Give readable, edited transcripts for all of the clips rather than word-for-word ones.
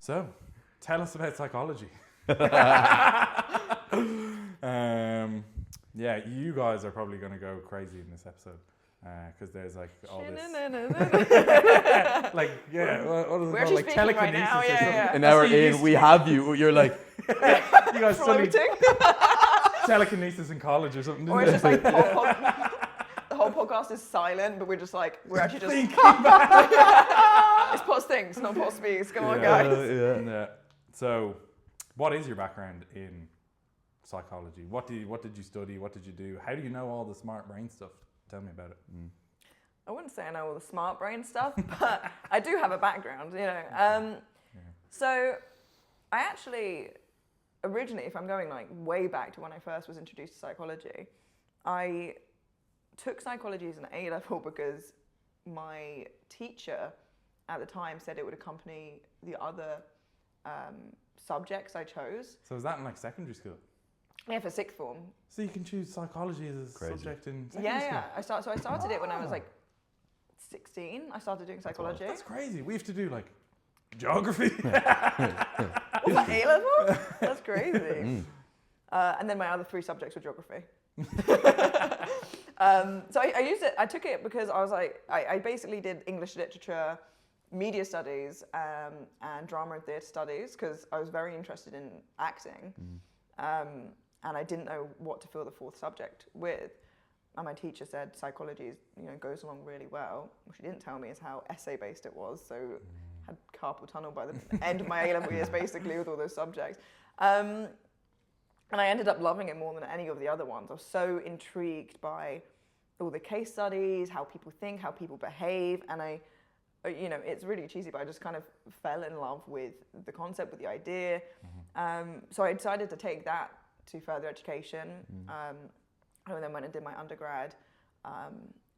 So, tell us about psychology. Yeah, you guys are probably going to go crazy in this episode because there's like all this, like We're actually like speaking right now. Yeah. An hour in, we have you. You're like, you guys studied Floating. telekinesis in college or something. Or it's just like the whole podcast is silent, but we're actually just it's pause things, not pause speaks. Come on, guys. Yeah. So, what is your background in psychology? What did you study? What did you do? How do you know all the smart brain stuff? Tell me about it. I wouldn't say I know all the smart brain stuff, but I do have a background, So I actually, originally, if I'm going like way back to when I first was introduced to psychology, I took psychology as an A-level because my teacher at the time said it would accompany the other subjects I chose. So is that in like secondary school? Yeah, for sixth form. So you can choose psychology as a subject in secondary school? Yeah. I started it when I was like 16. I started doing psychology. That's crazy. We have to do like geography. Was that A-level? That's crazy. And then my other three subjects were geography. So I used it. I took it because I was like, I basically did English literature, media studies, and drama and theatre studies because I was very interested in acting. And I didn't know what to fill the fourth subject with. And my teacher said psychology goes along really well. What she didn't tell me is how essay-based it was. So I had carpal tunnel by the end of my A-level years, basically, with all those subjects. And I ended up loving it more than any of the other ones. I was so intrigued by all the case studies, how people think, how people behave. And it's really cheesy, but I just kind of fell in love with the concept, with the idea. So I decided to take that to further education. And then went and did my undergrad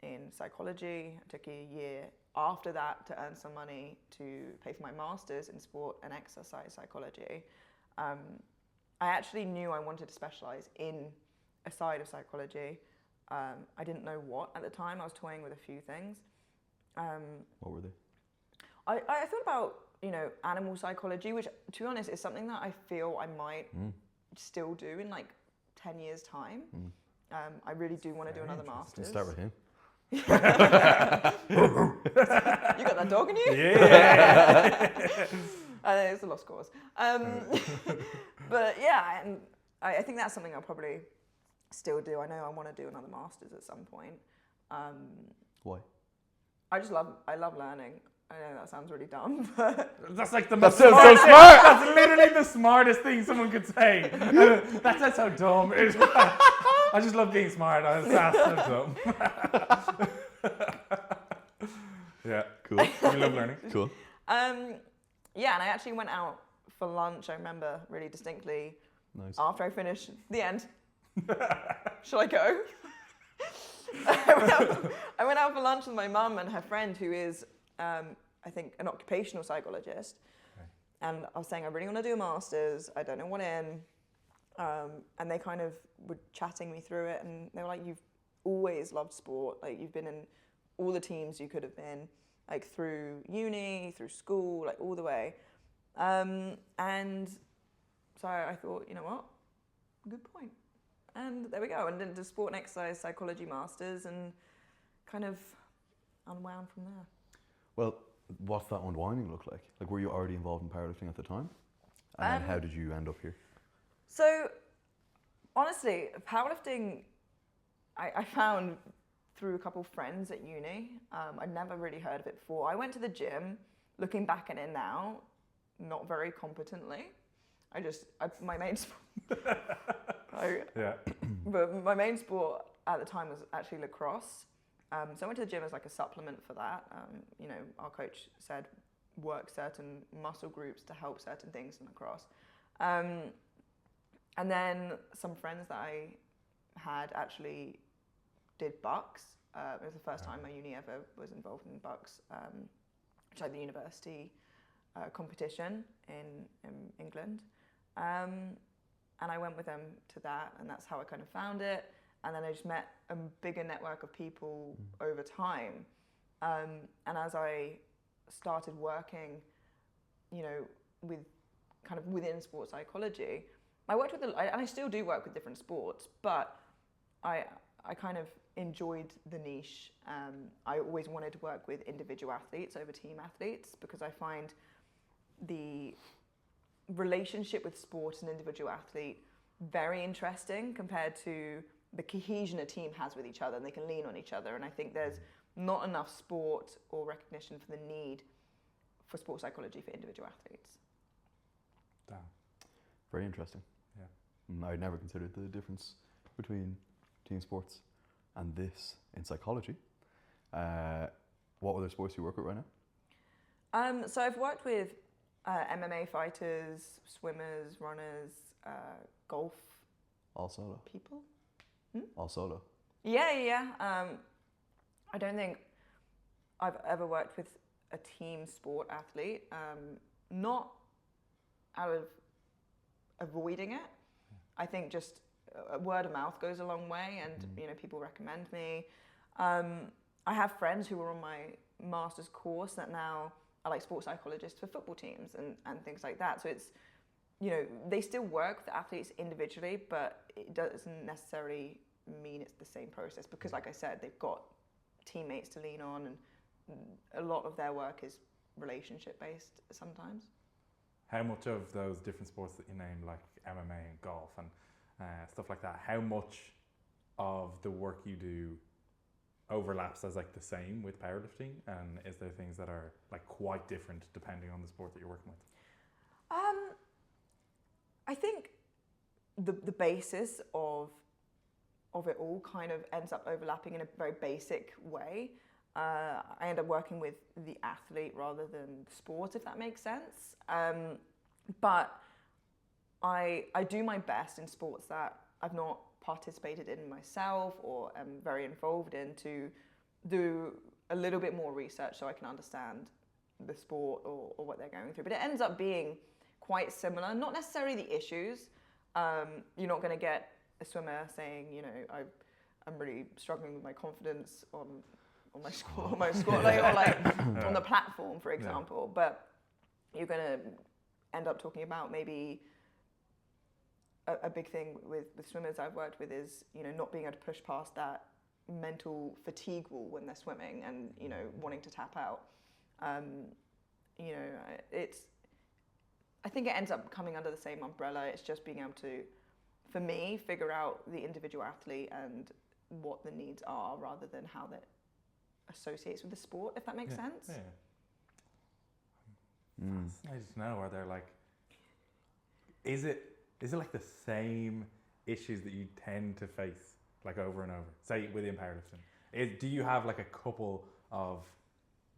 in psychology. I took a year after that to earn some money to pay for my master's in sport and exercise psychology. I actually knew I wanted to specialize in a side of psychology. I didn't know what at the time. I was toying with a few things. what were they? I thought about, animal psychology, which, to be honest, is something that I feel I might still do in like 10 years' time. I really do want to do another master's. Start with him. You got that dog in you? Yeah. It's a lost cause. But yeah, and I think that's something I'll probably still do. I know I want to do another master's at some point. Why? I love learning. I know that sounds really dumb, but That's like the That most sounds smart. so smart. That's literally the smartest thing someone could say. That's so dumb. I just love being smart. That's so dumb. Yeah, Cool. we love learning. Cool. yeah, and I actually went out for lunch. I remember really distinctly. Nice. After I finished, the end. Shall I go? I went out for lunch with my mum and her friend, who is, I think, an occupational psychologist. Okay. And I was saying, I really want to do a master's. I don't know what in. And they kind of were chatting me through it. And they were like, you've always loved sport. Like, you've been in all the teams you could have been, like, through uni, through school, like, all the way. And so I thought, you know what? Good point. And there we go. And then did sport and exercise psychology masters and kind of unwound from there. Well, what's that unwinding look like? Like, were you already involved in powerlifting at the time? And then how did you end up here? So, honestly, powerlifting, I found through a couple of friends at uni. I'd never really heard of it before. I went to the gym, looking back at it now, not very competently. My main sport, but my main sport at the time was actually lacrosse. So I went to the gym as like a supplement for that. Our coach said work certain muscle groups to help certain things in lacrosse. And then some friends that I had actually did bucks. It was the first time my uni ever was involved in bucks, which is like the university competition in England. And I went with them to that, and that's how I kind of found it. And then I just met a bigger network of people over time. And as I started working, with kind of within sports psychology, I worked with, and I still do work with different sports, but I kind of enjoyed the niche. I always wanted to work with individual athletes over team athletes because I find the relationship with sport and individual athlete very interesting compared to the cohesion a team has with each other, and they can lean on each other. And I think there's not enough sport or recognition for the need for sports psychology for individual athletes. Damn. Very interesting. Yeah. I'd never considered the difference between team sports and this in psychology. What other sports do you work with right now? So I've worked with MMA fighters, swimmers, runners, golf All solo. people. All solo. Yeah. I don't think I've ever worked with a team sport athlete. Not out of avoiding it. I think just word of mouth goes a long way, and people recommend me. I have friends who were on my master's course that now are like sports psychologists for football teams and things like that. So it's, they still work with athletes individually, but it doesn't necessarily mean it's the same process because, like I said, they've got teammates to lean on, and a lot of their work is relationship based sometimes. How much of those different sports that you named, like MMA and golf and stuff like that, how much of the work you do overlaps as like the same with powerlifting, and is there things that are like quite different depending on the sport that you're working with? I think the basis of it all kind of ends up overlapping in a very basic way. I end up working with the athlete rather than the sport, if that makes sense. But I do my best in sports that I've not participated in myself or am very involved in to do a little bit more research so I can understand the sport or what they're going through. But it ends up being quite similar, not necessarily the issues. You're not going to get a swimmer saying, I'm really struggling with my confidence on my squat, or on the platform, for example. Yeah. But you're going to end up talking about maybe a big thing with swimmers I've worked with is, not being able to push past that mental fatigue wall when they're swimming and, wanting to tap out. I think it ends up coming under the same umbrella. It's just being able to, for me, figure out the individual athlete and what the needs are rather than how that associates with the sport, if that makes sense. Yeah. Fascinating to know, are there like, is it like the same issues that you tend to face like over and over, say within powerlifting? Do you have like a couple of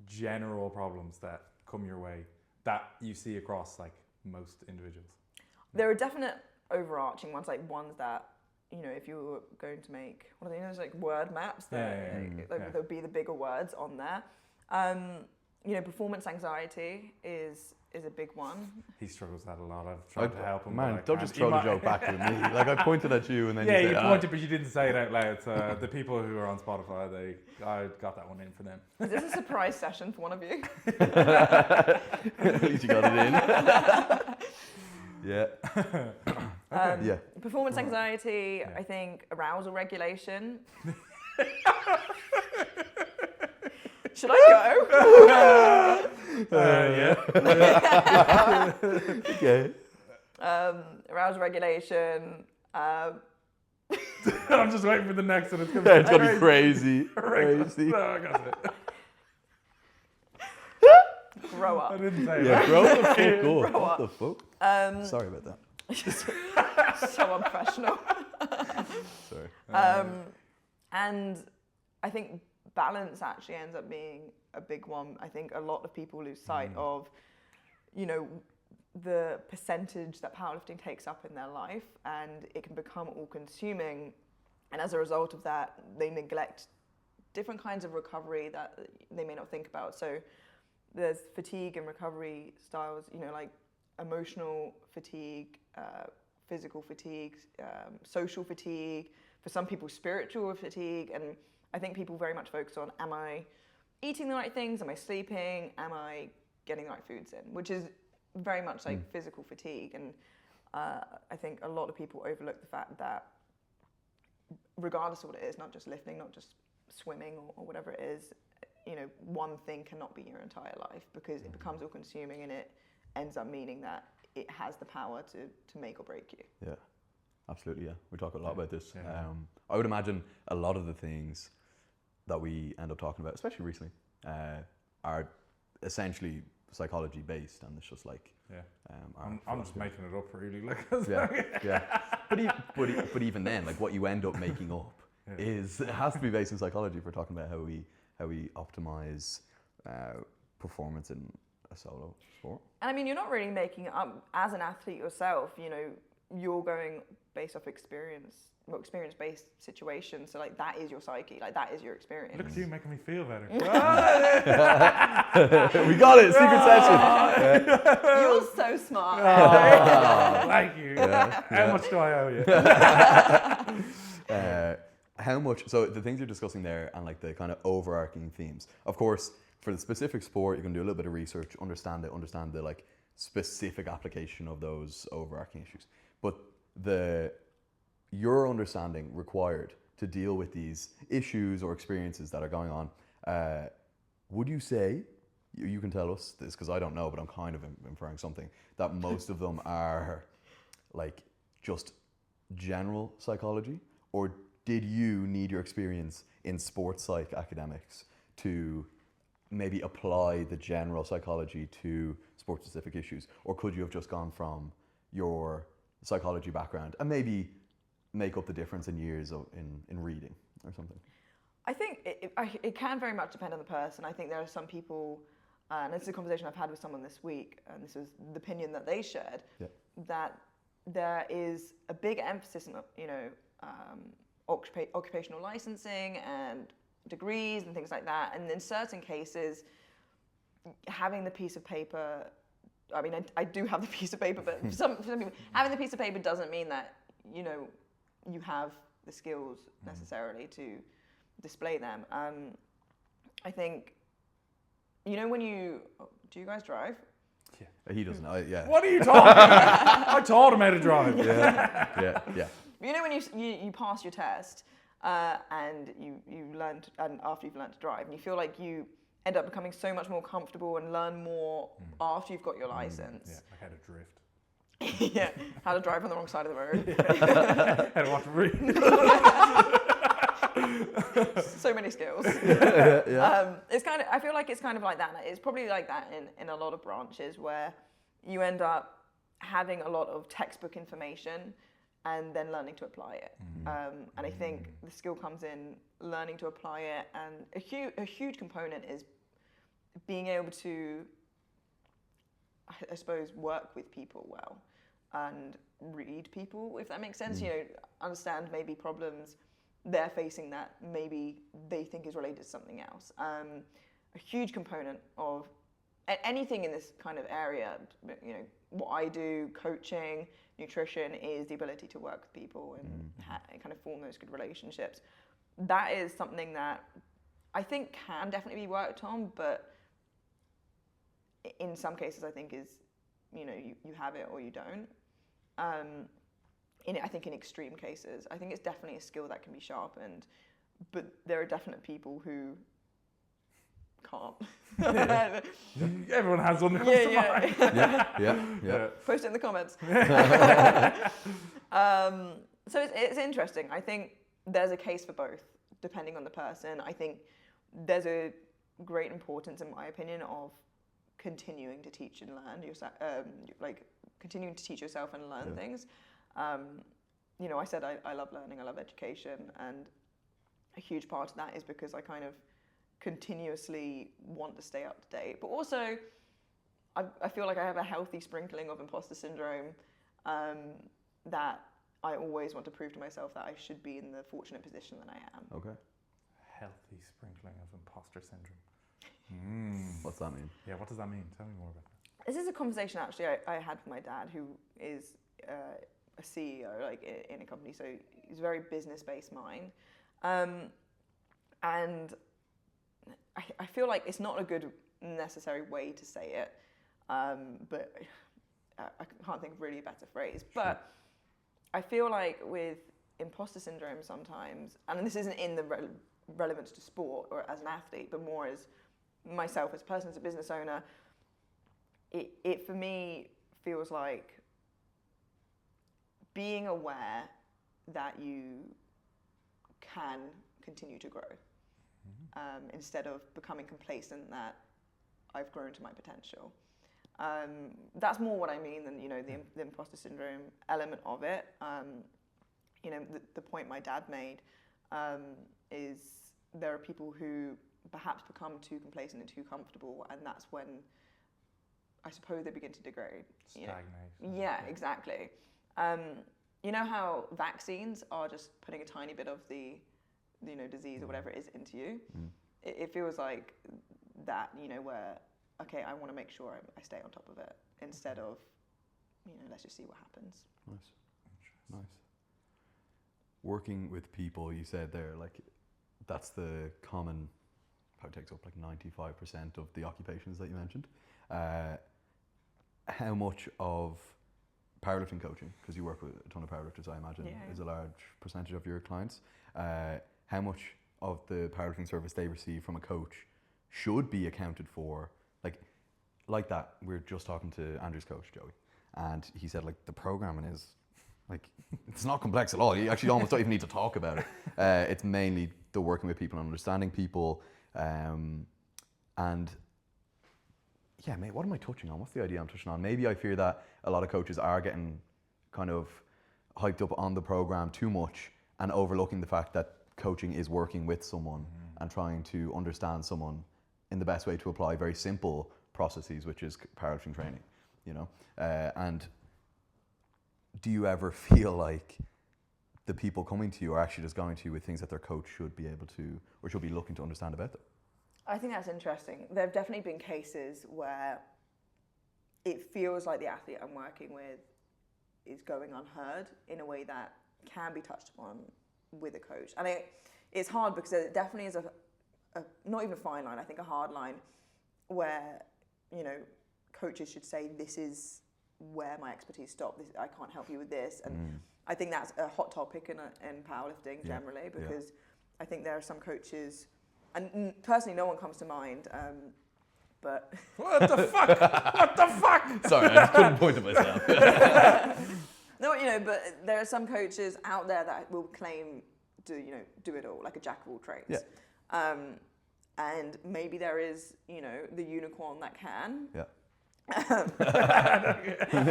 general problems that come your way that you see across like most individuals? There are definite overarching ones, like ones that, if you were going to make, what are they, those like word maps that there'll be the bigger words on there. Performance anxiety is a big one. He struggles with that a lot. I've tried to help him. Man, don't just throw the joke back at me. Like I pointed at you and then you said, you pointed, but you didn't say it out loud. So the people who are on Spotify, I got that one in for them. Is this a surprise session for one of you? At least you got it in. Yeah. Performance anxiety, I think arousal regulation. Should I go? Yeah. Okay. Arousal regulation. I'm just waiting for the next one. It's gonna be crazy. Crazy. No, I got it. Grow up. I didn't say Yeah, that. grow the fuck up. Grow What up. the fuck? Sorry about that. So unprofessional. Sorry. And I think balance actually ends up being a big one. I think a lot of people lose sight of, the percentage that powerlifting takes up in their life, and it can become all-consuming. And as a result of that, they neglect different kinds of recovery that they may not think about. So there's fatigue and recovery styles, like emotional fatigue, physical fatigue, social fatigue, for some people spiritual fatigue. And I think people very much focus on, am I eating the right things? Am I sleeping? Am I getting the right foods in? Which is very much like physical fatigue. And I think a lot of people overlook the fact that regardless of what it is, not just lifting, not just swimming or whatever it is, you know, one thing cannot be your entire life, because it becomes all consuming, and it ends up meaning that it has the power to make or break you. Yeah, absolutely. Yeah, we talk a lot about this. Yeah. I would imagine a lot of the things that we end up talking about, especially recently, are essentially psychology based, and it's just like I'm just making it up really, like. yeah. But even then, like, what you end up making up is, it has to be based in psychology if we're talking about how we optimize performance in a solo sport. And I mean, you're not really making it up as an athlete yourself. You know, you're going based off experience-based situations. So like, that is your psyche. Like, that is your experience. Look at you making me feel better. We got it. Secret session. You're so smart. Thank you. How much do I owe you? How much? So the things you're discussing there, and like the kind of overarching themes. Of course, for the specific sport, you can do a little bit of research, understand the like specific application of those overarching issues. But your understanding required to deal with these issues or experiences that are going on, would you say, you can tell us this because I don't know, but I'm kind of inferring something, that most of them are like just general psychology, or did you need your experience in sports psych academics to maybe apply the general psychology to sport-specific issues? Or could you have just gone from your psychology background and maybe make up the difference in years in reading or something? I think it can very much depend on the person. I think there are some people, and this is a conversation I've had with someone this week, and this was the opinion that they shared, that there is a big emphasis on, you know, occupational licensing and degrees and things like that. And in certain cases, having the piece of paper, I mean, I do have the piece of paper, but for some people, having the piece of paper doesn't mean that, you know, you have the skills necessarily to display them. I think, you know, do you guys drive? Yeah. He doesn't. What are you talking about? I taught him how to drive. Yeah. You know, when you pass your test and you learn, and after you've learned to drive, and you feel like you end up becoming so much more comfortable and learn more after you've got your license. Yeah, like how to drift. Yeah, how to drive on the wrong side of the road. How to watch read. So many skills. It's kind of, I feel like it's kind of like that. It's probably like that in a lot of branches, where you end up having a lot of textbook information and then learning to apply it. And I think the skill comes in learning to apply it, and a huge component is being able to, I suppose, work with people well and read people, if that makes sense. You know, understand maybe problems they're facing that maybe they think is related to something else. A huge component of anything in this kind of area, you know, what I do, coaching, nutrition, is the ability to work with people and kind of form those good relationships. That is something that I think can definitely be worked on, but in some cases I think is, you know, you have it or you don't. I think in extreme cases, I think it's definitely a skill that can be sharpened, but there are definite people who can't. Everyone has one that comes to mind. Yeah. Post it in the comments. So it's interesting. I think there's a case for both, depending on the person. I think there's a great importance, in my opinion, of continuing to teach and learn yourself, continuing to teach yourself and learn things. You know, I said I love learning, I love education, and a huge part of that is because I kind of continuously want to stay up to date. But also, I feel like I have a healthy sprinkling of imposter syndrome, that I always want to prove to myself that I should be in the fortunate position that I am. Okay. Healthy sprinkling of imposter syndrome. What's that mean? Yeah, what does that mean? Tell me more about that. This is a conversation actually I had with my dad, who is a CEO in a company, so he's a very business-based mind, and I feel like it's not a good necessary way to say it, but I can't think of really a better phrase, but I feel like with imposter syndrome sometimes, and this isn't in the relevance to sport or as an athlete, but more as myself as a person, as a business owner, it for me feels like being aware that you can continue to grow, instead of becoming complacent that I've grown to my potential. That's more what I mean than, the imposter syndrome element of it. The point my dad made is there are people who perhaps become too complacent and too comfortable, and that's when I suppose they begin to degrade. Stagnate. Yeah, exactly. You know how vaccines are just putting a tiny bit of the disease or whatever it is into you? It feels like that, where, okay, I want to make sure I stay on top of it instead of, let's just see what happens. Nice. Working with people, you said there, like, that's the common, probably takes up like 95% of the occupations that you mentioned. How much of powerlifting coaching, because you work with a ton of powerlifters, I imagine, is a large percentage of your clients. How much of the powerlifting service they receive from a coach should be accounted for? Like that, we were just talking to Andrew's coach, Joey, and he said, like, the programming is, like, it's not complex at all. You actually almost don't even need to talk about it. It's mainly the working with people and understanding people. And yeah, mate, what am I touching on? What's the idea I'm touching on? Maybe I fear that a lot of coaches are getting kind of hyped up on the program too much and overlooking the fact that coaching is working with someone and trying to understand someone in the best way to apply very simple processes, which is powerlifting training, and do you ever feel like the people coming to you are actually just going to you with things that their coach should be able to, or should be looking to understand about them? I think that's interesting. There have definitely been cases where it feels like the athlete I'm working with is going unheard in a way that can be touched upon with a coach. And it's hard because there definitely is a not even a fine line, I think a hard line where, coaches should say, this is where my expertise stops. I can't help you with this. And I think that's a hot topic in powerlifting generally, because I think there are some coaches, and personally no one comes to mind, but... What the fuck? What the fuck? Sorry, I just couldn't point at myself. No, but there are some coaches out there that will claim to, do it all, like a jack of all trades. Yeah. And maybe there is, the unicorn that can. Yeah.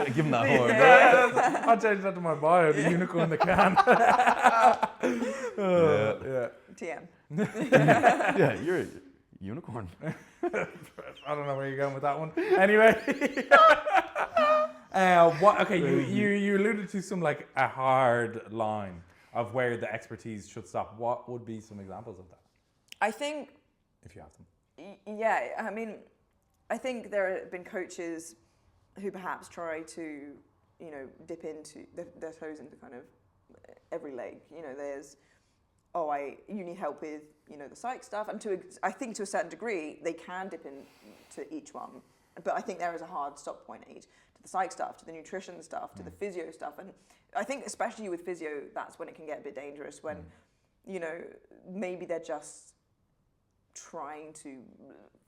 Give him that horn. Yeah, I'll change that to my bio, the unicorn that can. TM. Yeah, you're a unicorn. I don't know where you're going with that one. Anyway. You alluded to some, like, a hard line of where the expertise should stop. What would be some examples of that? I think... If you have them. Yeah, I mean, I think there have been coaches who perhaps try to, dip into their toes into kind of every leg. There's, you need help with, the psych stuff. And I think to a certain degree, they can dip into each one. But I think there is a hard stop point at each, to the psych stuff, to the nutrition stuff, to the physio stuff. And I think especially with physio, that's when it can get a bit dangerous, when, maybe they're just trying to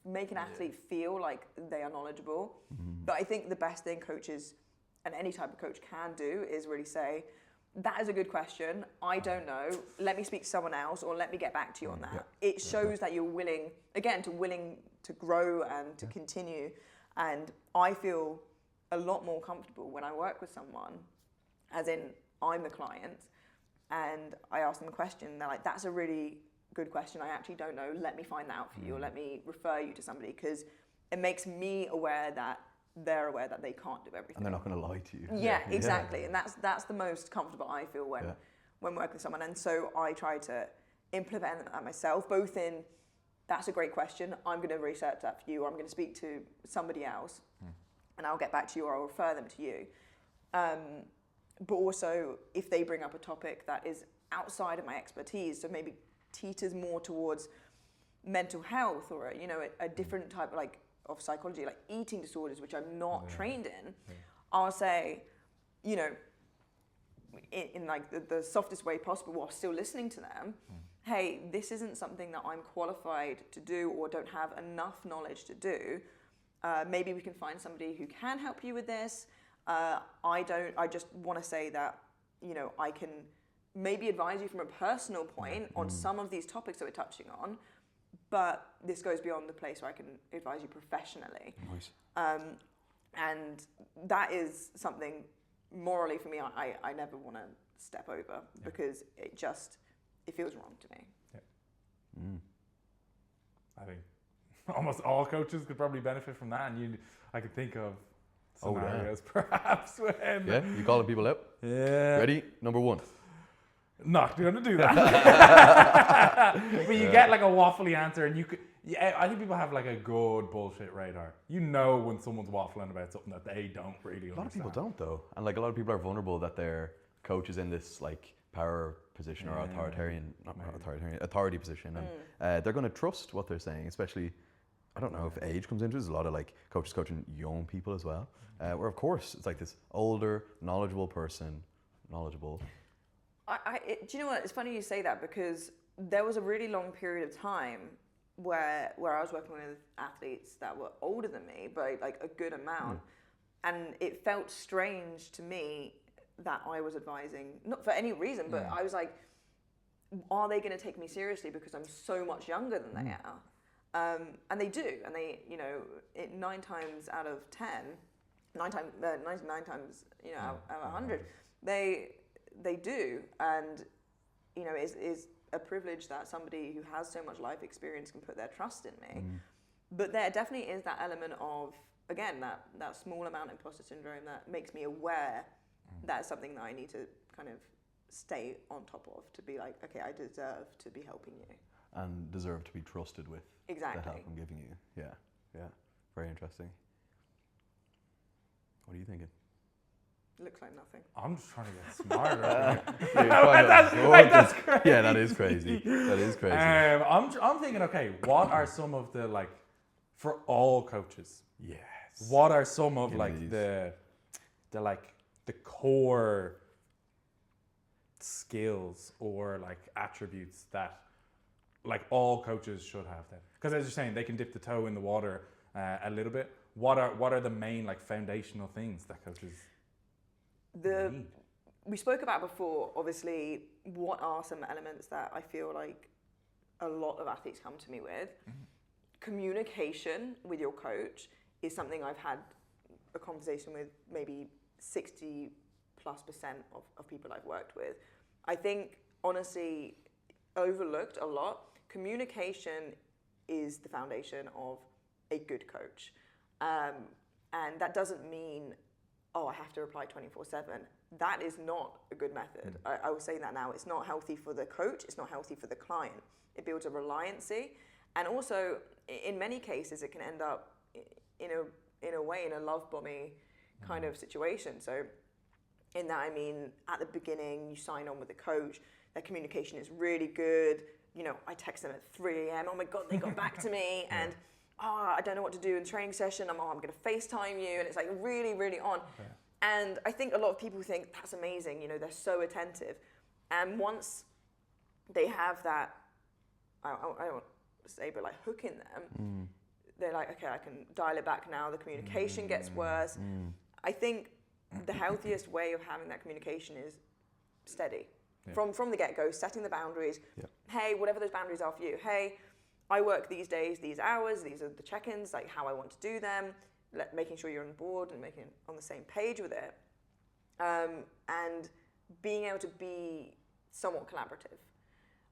make an athlete feel like they are knowledgeable. But I think the best thing coaches and any type of coach can do is really say, that is a good question. I don't know. Let me speak to someone else, or let me get back to you on that. Yeah. It shows that you're willing to grow and to continue. And I feel a lot more comfortable when I work with someone, as in I'm the client, and I ask them a question. They're like, that's a really good question. I actually don't know. Let me find that out for you, or let me refer you to somebody, because it makes me aware that they're aware that they can't do everything. And they're not going to lie to you. Yeah, exactly. And that's the most comfortable I feel when working with someone. And so I try to implement that myself, both in, that's a great question, I'm going to research that for you, or I'm going to speak to somebody else and I'll get back to you, or I'll refer them to you. But also, if they bring up a topic that is outside of my expertise, so maybe teeters more towards mental health, or a different type of psychology, like eating disorders, which I'm not trained in, I'll say, you know, in like the softest way possible while still listening to them, hey, this isn't something that I'm qualified to do or don't have enough knowledge to do. Maybe we can find somebody who can help you with this. I just want to say that, you know, I can maybe advise you from a personal point on some of these topics that we're touching on, but this goes beyond the place where I can advise you professionally. Nice. And that is something morally for me, I never want to step over because it feels wrong to me. Yeah. I think almost all coaches could probably benefit from that, and I could think of scenarios perhaps when... Yeah, you calling people out? Yeah. Ready? Number 1. Not going to do that. But you get like a waffly answer, and you could... Yeah, I think people have like a good bullshit radar. You know when someone's waffling about something that they don't really understand. A lot of people don't though, and like a lot of people are vulnerable that their coach is in this like power position or authority position, and they're going to trust what they're saying. Especially, I don't know if age comes into it. There's a lot of like coaches coaching young people as well, where of course it's like this older, knowledgeable person, do you know what? It's funny you say that because there was a really long period of time where I was working with athletes that were older than me by like a good amount, and it felt strange to me that I was advising, not for any reason, but I was like, are they going to take me seriously because I'm so much younger than they are? And they do, and they, you know, 9 times out of 10, 99 times, you know, out of 100, they do, and you know, is a privilege that somebody who has so much life experience can put their trust in me. But there definitely is that element of, again, that small amount of imposter syndrome that makes me aware that is something that I need to kind of stay on top of, to be like, okay, I deserve to be helping you. And deserve to be trusted with the help I'm giving you. Yeah. Very interesting. What are you thinking? Looks like nothing. I'm just trying to get smarter. That's crazy. Yeah, that is crazy. That is crazy. I'm thinking, okay, what are some of the, like, for all coaches? Yes. What are some of like the core skills or like attributes that like all coaches should have then? Because as you're saying, they can dip the toe in the water a little bit. What are the main like foundational things that coaches need? We spoke about before, obviously, what are some elements that I feel like a lot of athletes come to me with. Communication with your coach is something I've had a conversation with maybe 60+% of people I've worked with. I think, honestly, overlooked a lot. Communication is the foundation of a good coach. And that doesn't mean, I have to reply 24/7. That is not a good method. I will say that now. It's not healthy for the coach. It's not healthy for the client. It builds a reliancy. And also, in many cases, it can end up in a way, in a love bombing kind of situation. So in that, I mean, at the beginning, you sign on with the coach, their communication is really good. You know, I text them at 3 a.m. Oh my God, they got back to me. And I don't know what to do in the training session. I'm going to FaceTime you. And it's like really, really on. Okay. And I think a lot of people think that's amazing. You know, they're so attentive. And once they have that, I don't say, but like hook in them, they're like, okay, I can dial it back now. The communication gets worse. I think the healthiest way of having that communication is steady. From the get-go, setting the boundaries. Hey, whatever those boundaries are for you. Hey, I work these days, these hours, these are the check-ins, like how I want to do them, making sure you're on board and making on the same page with it. And being able to be somewhat collaborative.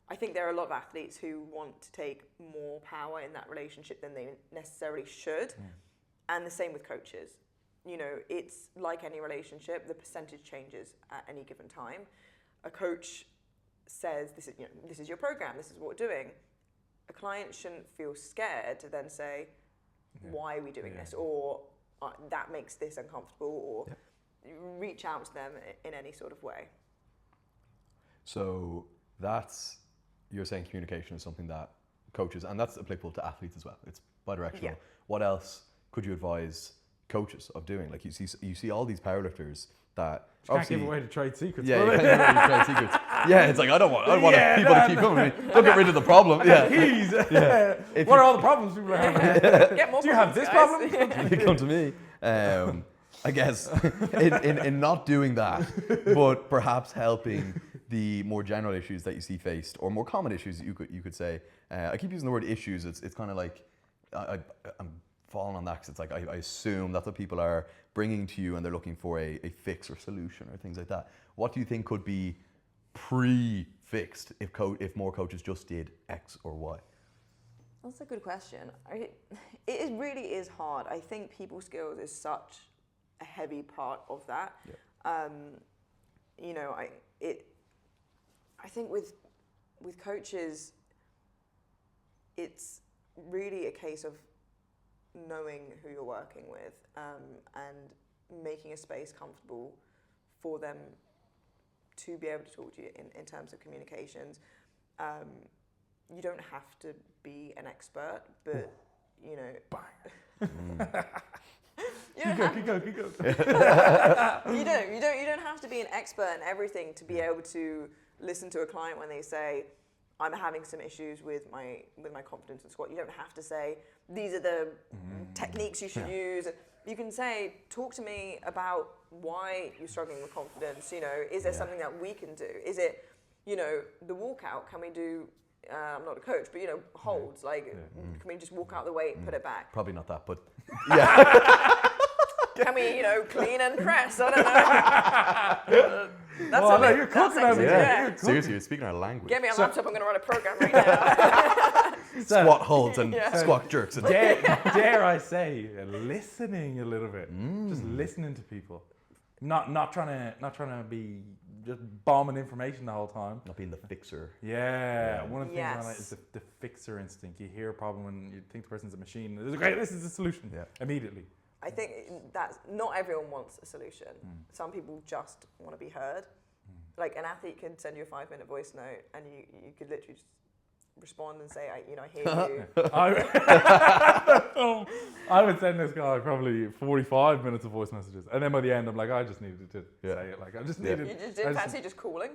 I think there are a lot of athletes who want to take more power in that relationship than they necessarily should. And the same with coaches. You know, it's like any relationship, the percentage changes at any given time. A coach says, this is your program, this is what we're doing. A client shouldn't feel scared to then say, why are we doing this? Or that makes this uncomfortable, or reach out to them in any sort of way. So you're saying communication is something that coaches, and that's applicable to athletes as well. It's bidirectional. What else could you advise coaches of doing. Like you see all these powerlifters that Can't give away the trade secrets. Yeah, will you they? can't give away the trade secrets. Yeah, it's like I don't want Yeah, people no, to keep coming to me. Don't get rid of the problem. Yeah. Keys. If What you- are all the problems people are having? Get more Do you have this problems, guys. problem? You come to me. I guess in not doing that, but perhaps helping the more general issues that you see faced, or more common issues you could say. I keep using the word issues. It's kind of like I'm falling on that because it's like I assume that's what people are bringing to you, and they're looking for a fix or solution or things like that. What do you think could be pre-fixed if more coaches just did X or Y? That's a good question. It really is hard. I think people skills is such a heavy part of that. Yeah. You know, I think with coaches, it's really a case of knowing who you're working with, and making a space comfortable for them to be able to talk to you in terms of communications. You don't have to be an expert, but you know, you don't have to be an expert in everything to be able to listen to a client when they say, I'm having some issues with my confidence in squat. You don't have to say, these are the techniques you should use. You can say, talk to me about why you're struggling with confidence. You know, is there something that we can do? Is it, you know, the walkout? Can we do, I'm not a coach, but, you know, holds? Like, can we just walk out the weight, put it back? Probably not that, but yeah. Can we, you know, clean and press? I don't know. That's you're cooking over actually- here. yeah. Seriously, you're speaking our language. Get me a laptop, I'm going to run a program right now. Squat holds and Yeah. squat jerks. And Dare I say, listening a little bit, just listening to people, not trying to be just bombing information the whole time. Not being the fixer. Yeah, one of the things I like Yes. is the fixer instinct. You hear a problem and you think the person's a machine. It's okay, this is the solution. Yeah. Immediately. I think that not everyone wants a solution. Some people just want to be heard. Like an athlete can send you a 5-minute voice note, and you could literally just respond and say, I hear you. I would send this guy probably 45 minutes of voice messages, and then by the end, I'm like, I just needed to say it. Like I just needed. You just didn't fancy just calling?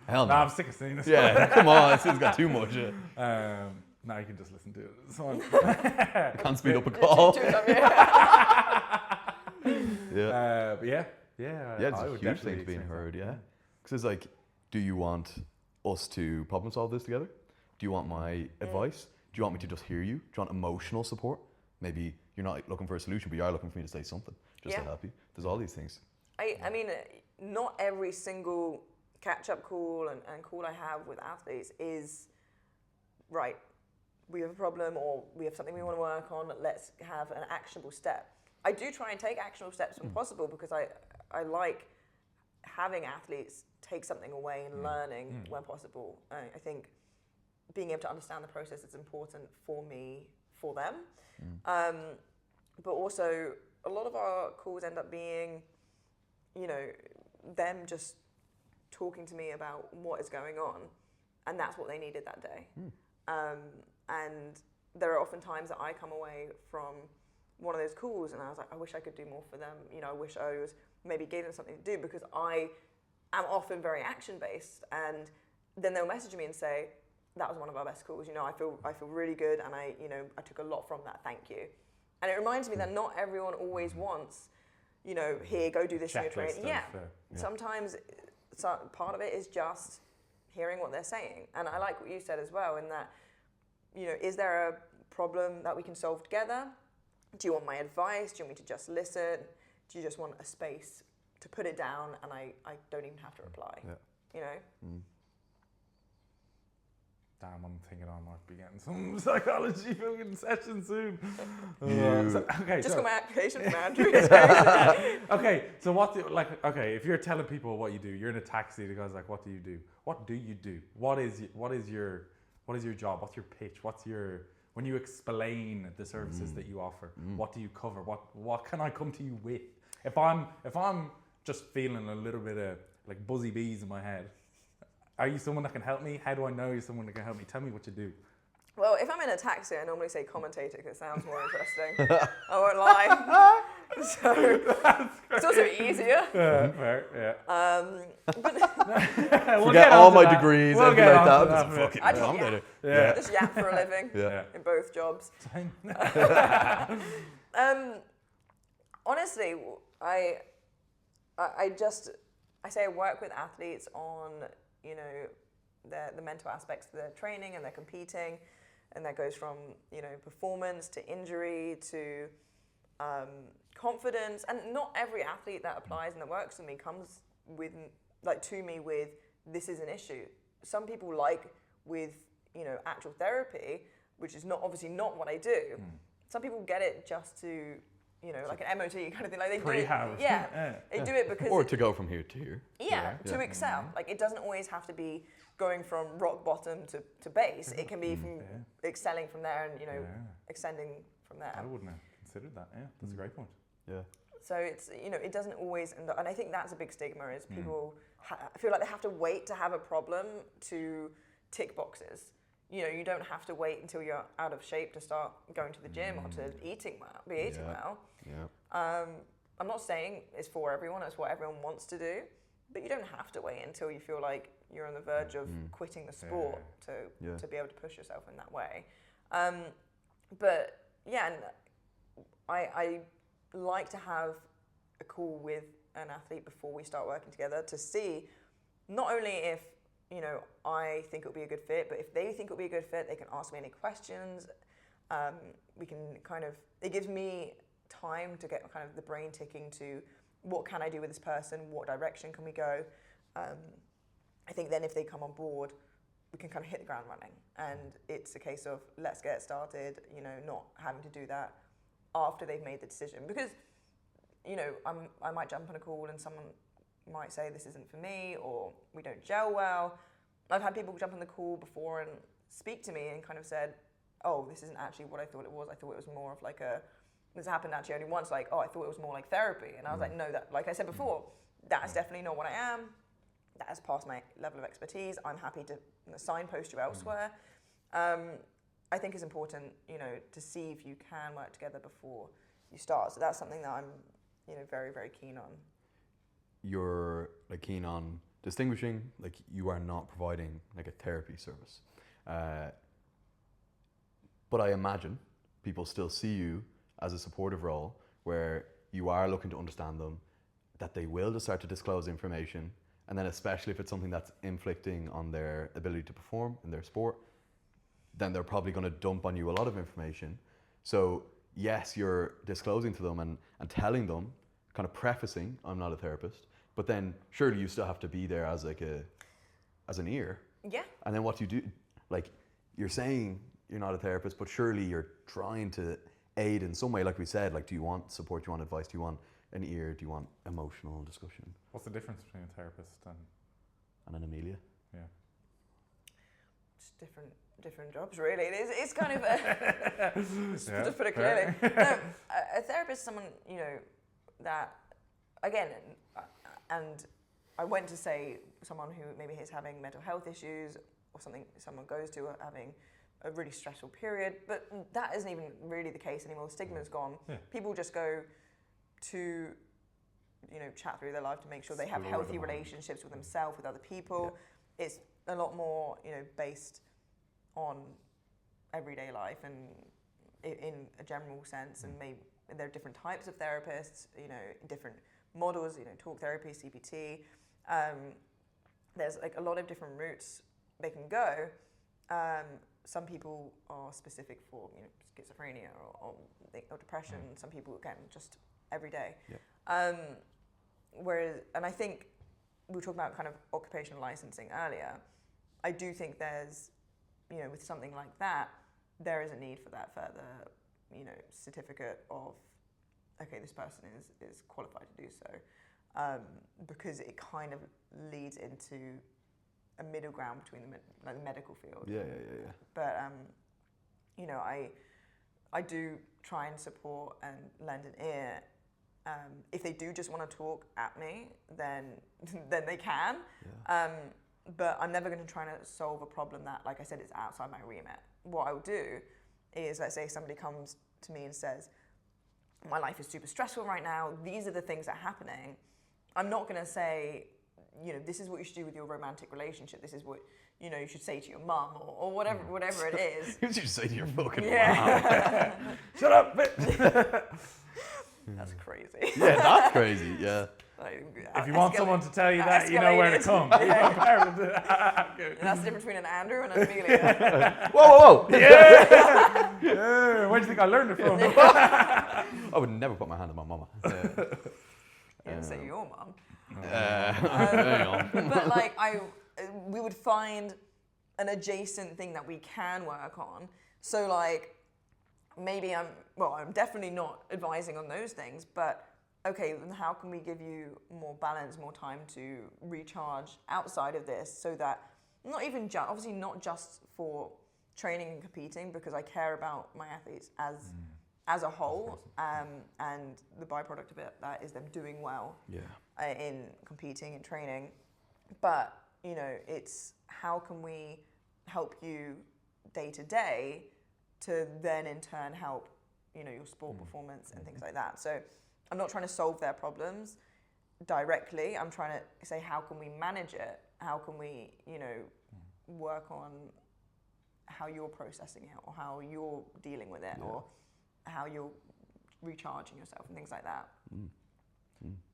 Hell no. Nah, I'm sick of seeing this. Yeah, come on, this has got too much. Now you can just listen to it. It's fine. Can't speed up a call. Yeah. But yeah, It's I a would huge definitely thing to being experience heard, that. yeah. Because it's like, do you want us to problem solve this together? Do you want my advice? Do you want me to just hear you? Do you want emotional support? Maybe you're not looking for a solution, but you are looking for me to say something just to Yeah. help you. There's all these things. I mean, not every single catch-up call and call I have with athletes is, right, we have a problem or we have something we want to work on, let's have an actionable step. I do try and take actionable steps when possible because I like having athletes take something away and learning when possible. I think being able to understand the process is important for me, for them. But also, a lot of our calls end up being, you know, them just talking to me about what is going on, and that's what they needed that day. And there are often times that I come away from one of those calls and I was like, I wish I could do more for them. You know, I wish I was maybe gave them something to do, because I am often very action-based, and then they'll message me and say, that was one of our best calls. You know, I feel really good, and I took a lot from that. Thank you. And it reminds me that not everyone always wants, you know, here, go do this in your training. Yeah. Sometimes part of it is just hearing what they're saying. And I like what you said as well, in that, you know, is there a problem that we can solve together? Do you want my advice? Do you want me to just listen? Do you just want a space to put it down and I don't even have to reply? Yeah. You know? Damn, I'm thinking I might be getting some psychology fucking session soon. Just got my application from Andrew. Okay, so if you're telling people what you do, you're in a taxi, the guy's like, what do you do? What do you do? What is your job? What's your pitch? When you explain the services that you offer, what do you cover? What can I come to you with? If I'm just feeling a little bit of like buzzy bees in my head, are you someone that can help me? How do I know you're someone that can help me? Tell me what you do. Well, if I'm in a taxi, I normally say commentator because it sounds more interesting. I won't lie. So it's also easier. Yeah, fair, yeah. But Forget all my degrees, We'll everything get like onto that. that, Just fucking I just commentator. Yeah. just yap for a living Yeah. in both jobs. Honestly, I say I work with athletes on, you know, the mental aspects of their training and their competing, and that goes from, you know, performance to injury to confidence. And not every athlete that applies and that works with me comes with, like, to me with, this is an issue. Some people with, you know, actual therapy, which is obviously not what I do. Some people get it just to, you know, like an MOT kind of thing. Like they do it, they do it because Or to go from here to here. to excel. Like it doesn't always have to be going from rock bottom to base. It can be from excelling from there and, you know, extending from there. I wouldn't have considered that. Yeah, that's a great point. Yeah. So it's, you know, it doesn't always end up, and I think that's a big stigma is people feel like they have to wait to have a problem to tick boxes. You know, you don't have to wait until you're out of shape to start going to the gym or to eating well. Yeah. I'm not saying it's for everyone, it's what everyone wants to do, but you don't have to wait until you feel like you're on the verge of quitting the sport to be able to push yourself in that way. But yeah, and I like to have a call with an athlete before we start working together to see not only if, you know, I think it'll be a good fit, but if they think it'll be a good fit, they can ask me any questions. We can it gives me time to get kind of the brain ticking to what can I do with this person, what direction can we go. I think then if they come on board, we can kind of hit the ground running, and it's a case of let's get started, you know, not having to do that after they've made the decision. Because, you know, I might jump on a call and someone might say this isn't for me, or we don't gel well. I've had people jump on the call before and speak to me and kind of said, oh, this isn't actually what I thought it was. I thought it was more of like this happened actually only once, like, oh, I thought it was more like therapy. And I was like, no, that, like I said before, that is definitely not what I am. That has passed my level of expertise. I'm happy to signpost you elsewhere. I think it's important, you know, to see if you can work together before you start. So that's something that I'm, you know, very, very keen on. You're like keen on distinguishing, like you are not providing like a therapy service. But I imagine people still see you as a supportive role where you are looking to understand them, that they will just start to disclose information, and then especially if it's something that's inflicting on their ability to perform in their sport, then they're probably going to dump on you a lot of information. So yes, you're disclosing to them and telling them, kind of prefacing, I'm not a therapist, but then surely you still have to be there as like as an ear. Yeah. And then what you do, like you're saying you're not a therapist, but surely you're trying to aid in some way. Like we said, like, do you want support? Do you want advice? Do you want an ear? Do you want emotional discussion? What's the difference between a therapist and an Amelia? Yeah. Just different jobs, really. It's kind of just put it clearly. No, a therapist is someone, you know, that, again, and I went to say someone who maybe is having mental health issues or something someone goes to having a really stressful period, but that isn't even really the case anymore. The stigma's gone. Yeah. People just go to, you know, chat through their life to make sure they have healthy relationships with themselves, with other people. Yeah. It's a lot more, you know, based on everyday life and in a general sense, and maybe there are different types of therapists, you know, different models, you know, talk therapy, CBT. There's like a lot of different routes they can go. Some people are specific for, you know, schizophrenia or depression. Some people, again, just every day. Yeah. Whereas, and I think we were talking about kind of occupational licensing earlier. I do think there's, you know, with something like that, there is a need for that further, you know, certificate of, okay, this person is qualified to do so, because it kind of leads into a middle ground between the medical field. Yeah. But you know, I do try and support and lend an ear. If they do just want to talk at me, then they can. Yeah. But I'm never going to try to solve a problem that, like I said, is outside my remit. what I would do is, let's say somebody comes to me and says, my life is super stressful right now, these are the things that are happening. I'm not going to say, this is what you should do with your romantic relationship, this is what, you should say to your mum, or whatever it is. You should say to your fucking mom. Shut up, bitch. That's crazy. Yeah, that's crazy, yeah. If you want someone to tell you that, you know where to come. That's the difference between an Andrew and an Amelia. Whoa! Yeah! Where do you think I learned it from? I would never put my hand on my mama. You didn't say your mum. Hang on. But we would find an adjacent thing that we can work on. So maybe I'm definitely not advising on those things, but okay, then how can we give you more balance, more time to recharge outside of this, so that obviously not just for training and competing, because I care about my athletes as a whole, and the byproduct of it, that is them doing well in competing and training. But, it's how can we help you day to day to then in turn help, your sport performance and things like that. So I'm not trying to solve their problems directly. I'm trying to say, how can we manage it? How can we, work on how you're processing it, or how you're dealing with it, or how you're recharging yourself and things like that.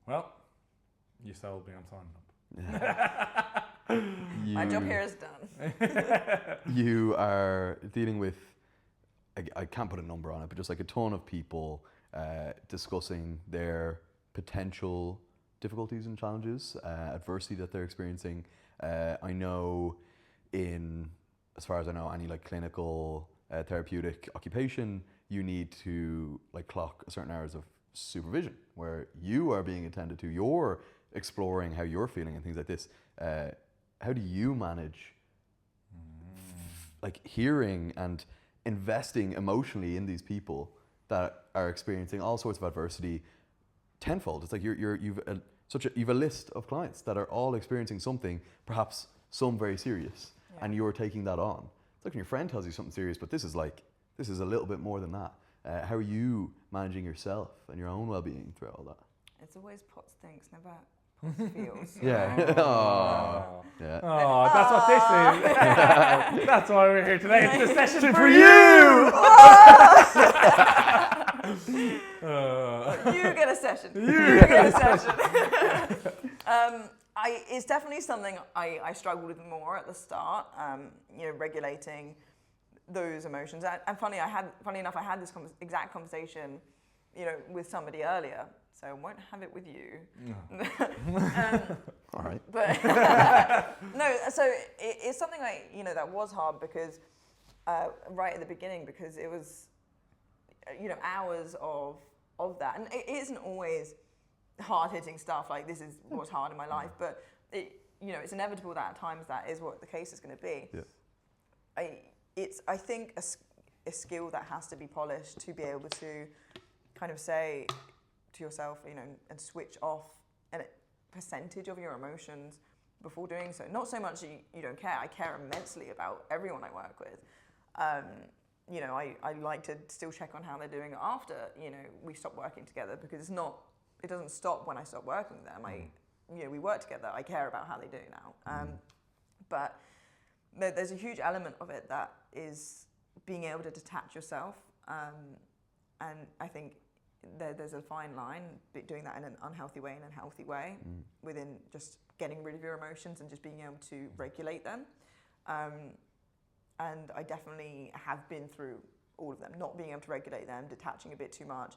Well, you sold me on signing up. My job here is done. You are dealing with, I can't put a number on it, but just a ton of people discussing their potential difficulties and challenges, adversity that they're experiencing. I know as far as I know, any clinical therapeutic occupation, you need to clock a certain hours of supervision where you are being attended to, you're exploring how you're feeling and things like this. How do you manage hearing and investing emotionally in these people that are experiencing all sorts of adversity tenfold? It's you've a list of clients that are all experiencing something, perhaps some very serious, and you're taking that on. It's like when your friend tells you something serious, but this is a little bit more than that. How are you managing yourself and your own well-being throughout all that? It's always Potts thinks, never Potts feels. Yeah. Yeah. Oh, that's what this is. That's why we're here today. It's a session for you. You get a session. You get a session. It's definitely something I struggled with more at the start. Regulating those emotions. And funny enough, I had this exact conversation, with somebody earlier. So I won't have it with you. All right. But no, so it's something that was hard because right at the beginning, because it was hours of that, and it isn't always hard-hitting stuff like this is what's hard in my life, but it's inevitable that at times that is what the case is going to be. Yeah. It's I think a skill that has to be polished to be able to kind of say to yourself, and switch off a percentage of your emotions before doing so. Not so much that you don't care. I care immensely about everyone I work with. I like to still check on how they're doing after, we stop working together, because it doesn't stop when I stop working with them. We work together. I care about how they do now. But there's a huge element of it that is being able to detach yourself. And I think there's a fine line, doing that in an unhealthy way and a healthy way, within just getting rid of your emotions and just being able to regulate them. And I definitely have been through all of them, not being able to regulate them, detaching a bit too much,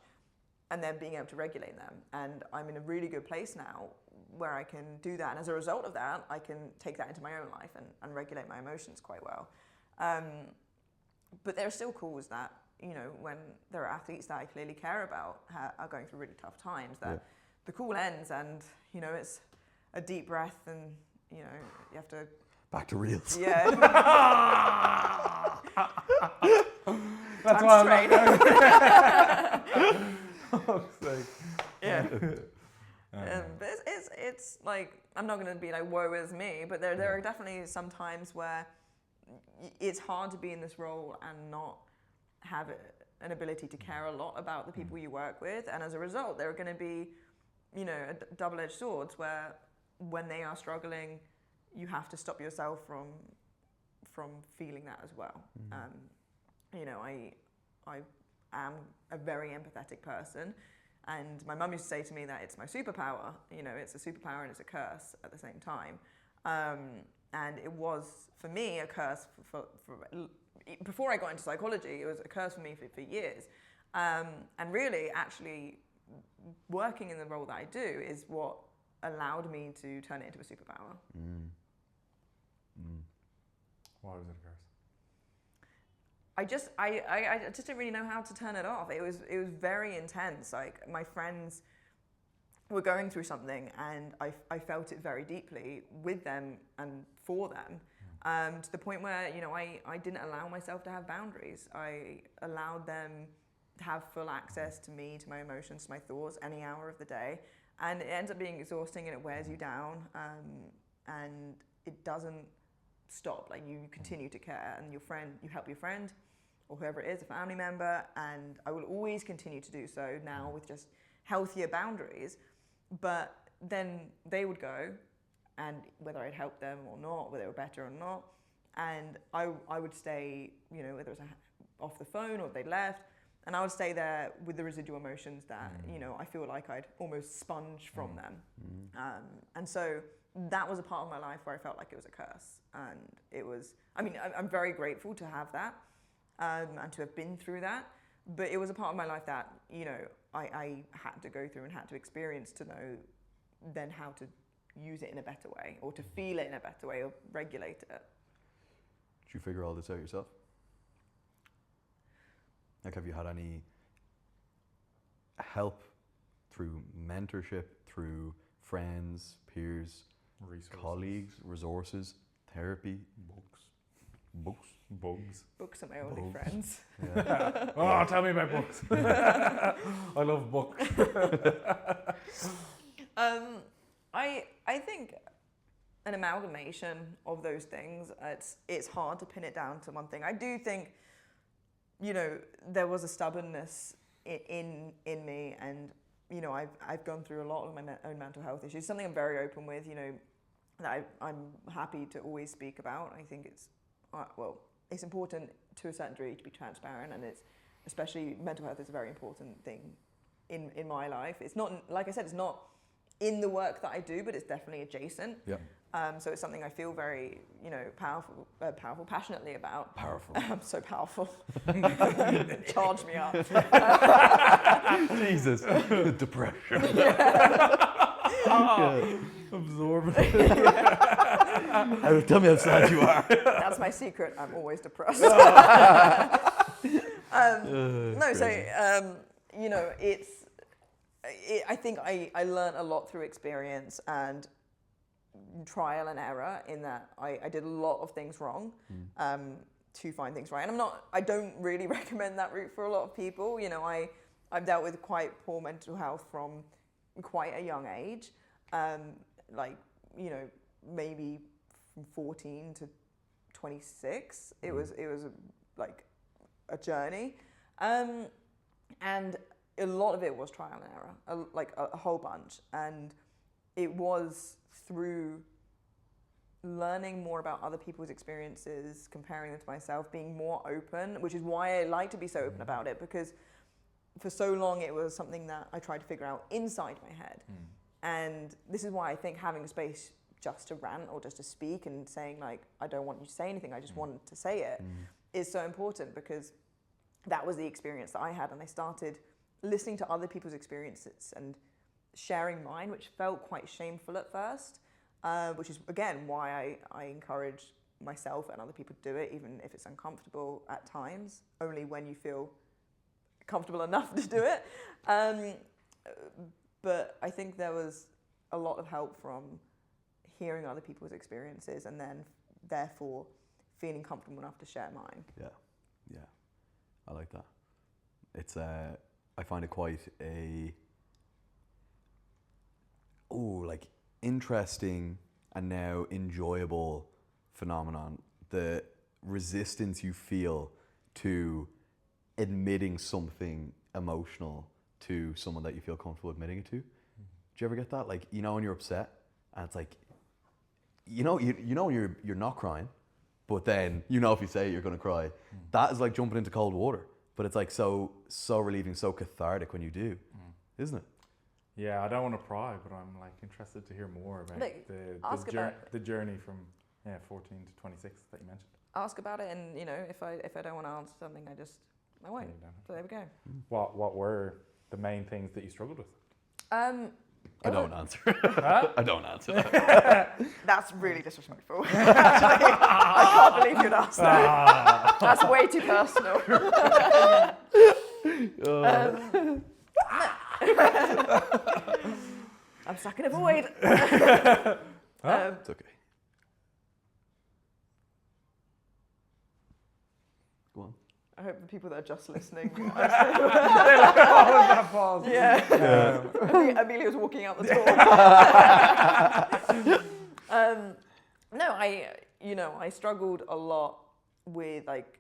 and then being able to regulate them. And I'm in a really good place now where I can do that. And as a result of that, I can take that into my own life and regulate my emotions quite well. But there are still calls that, when there are athletes that I clearly care about are going through really tough times, that the call ends and, it's a deep breath and, you have to... Back to reels. Yeah. That's why I'm Yeah. But it's I'm not going to be woe is me, but there are definitely some times where it's hard to be in this role and not have an ability to care a lot about the people you work with, and as a result, there are going to be, you know, double-edged swords where when they are struggling, you have to stop yourself from feeling that as well. You know, I am a very empathetic person, and my mum used to say to me that it's my superpower. You know, it's a superpower and it's a curse at the same time. And it was, for me, a curse for before I got into psychology, it was a curse for me for years. And really, actually, working in the role that I do is what allowed me to turn it into a superpower. Why was it a curse? I just didn't really know how to turn it off. It was very intense. Like, my friends were going through something, and I felt it very deeply with them and for them, to the point where, you know, I didn't allow myself to have boundaries. I allowed them to have full access to me, to my emotions, to my thoughts, any hour of the day, and it ends up being exhausting and it wears you down, and it doesn't stop. Like, you continue to care, and you help your friend or whoever it is, a family member, and I will always continue to do so now with just healthier boundaries. But then they would go, and whether I'd help them or not, whether they were better or not, and I would stay, you know, whether it was off the phone or they'd left, and I would stay there with the residual emotions that, you know, I feel like I'd almost sponge from them. And so that was a part of my life where I felt like it was a curse. And it was, I mean, I'm very grateful to have that, and to have been through that. But it was a part of my life that, you know, I had to go through and had to experience to know then how to use it in a better way, or to feel it in a better way, or regulate it. Did you figure all this out yourself? Like, have you had any help through mentorship, through friends, peers, colleagues, resources, therapy, books? Books are my only friends. Yeah. Oh, tell me about books. I love books. I think an amalgamation of those things. It's hard to pin it down to one thing. I do think, you know, there was a stubbornness in me, and, you know, I've gone through a lot of my own mental health issues. Something I'm very open with, you know, that I'm happy to always speak about. I think it's it's important to a certain degree to be transparent, and it's, especially mental health is a very important thing in my life. It's not, like I said, it's not in the work that I do, but it's definitely adjacent. Yeah. So it's something I feel very, you know, passionately about. Powerful. I'm so powerful. Charge me up. Jesus. Depression. Absorb. Tell me how sad you are. That's my secret. I'm always depressed. You know, I think I learned a lot through experience and trial and error, in that I did a lot of things wrong to find things right. And I don't really recommend that route for a lot of people. You know, I've dealt with quite poor mental health from quite a young age. Like, you know, maybe from 14 to 26, it was like a journey. And a lot of it was trial and error, like a whole bunch. And it was through learning more about other people's experiences, comparing them to myself, being more open, which is why I like to be so open about it, because for so long it was something that I tried to figure out inside my head. And this is why I think having a space just to rant or just to speak and saying, like, I don't want you to say anything, I just wanted to say it, is so important, because that was the experience that I had. And I started listening to other people's experiences and sharing mine, which felt quite shameful at first, which is, again, why I encourage myself and other people to do it, even if it's uncomfortable at times, only when you feel comfortable enough to do it. But I think there was a lot of help from hearing other people's experiences, and then therefore feeling comfortable enough to share mine. Yeah, I like that. It's I find it quite a interesting and now enjoyable phenomenon, the resistance you feel to admitting something emotional to someone that you feel comfortable admitting it to. Do you ever get that? Like, you know, when you're upset and it's like, you know when you're not crying, but then you know if you say it you're going to cry. That is like jumping into cold water. But it's like so relieving, so cathartic when you do, isn't it? Yeah, I don't want to pry, but I'm like interested to hear more about Like, the journey from 14 to 26 that you mentioned. Ask about it, and you know, if I don't want to answer something, I won't. Yeah, you don't. So there we go. What were the main things that you struggled with? I don't answer. I don't answer that. That's really disrespectful. Actually, I can't believe you'd ask that. That's way too personal. I'm stuck in a void. It's okay. Go on. I hope the people that are just listening. That pause. Yeah. Amelia was walking out the door. No, I struggled a lot with like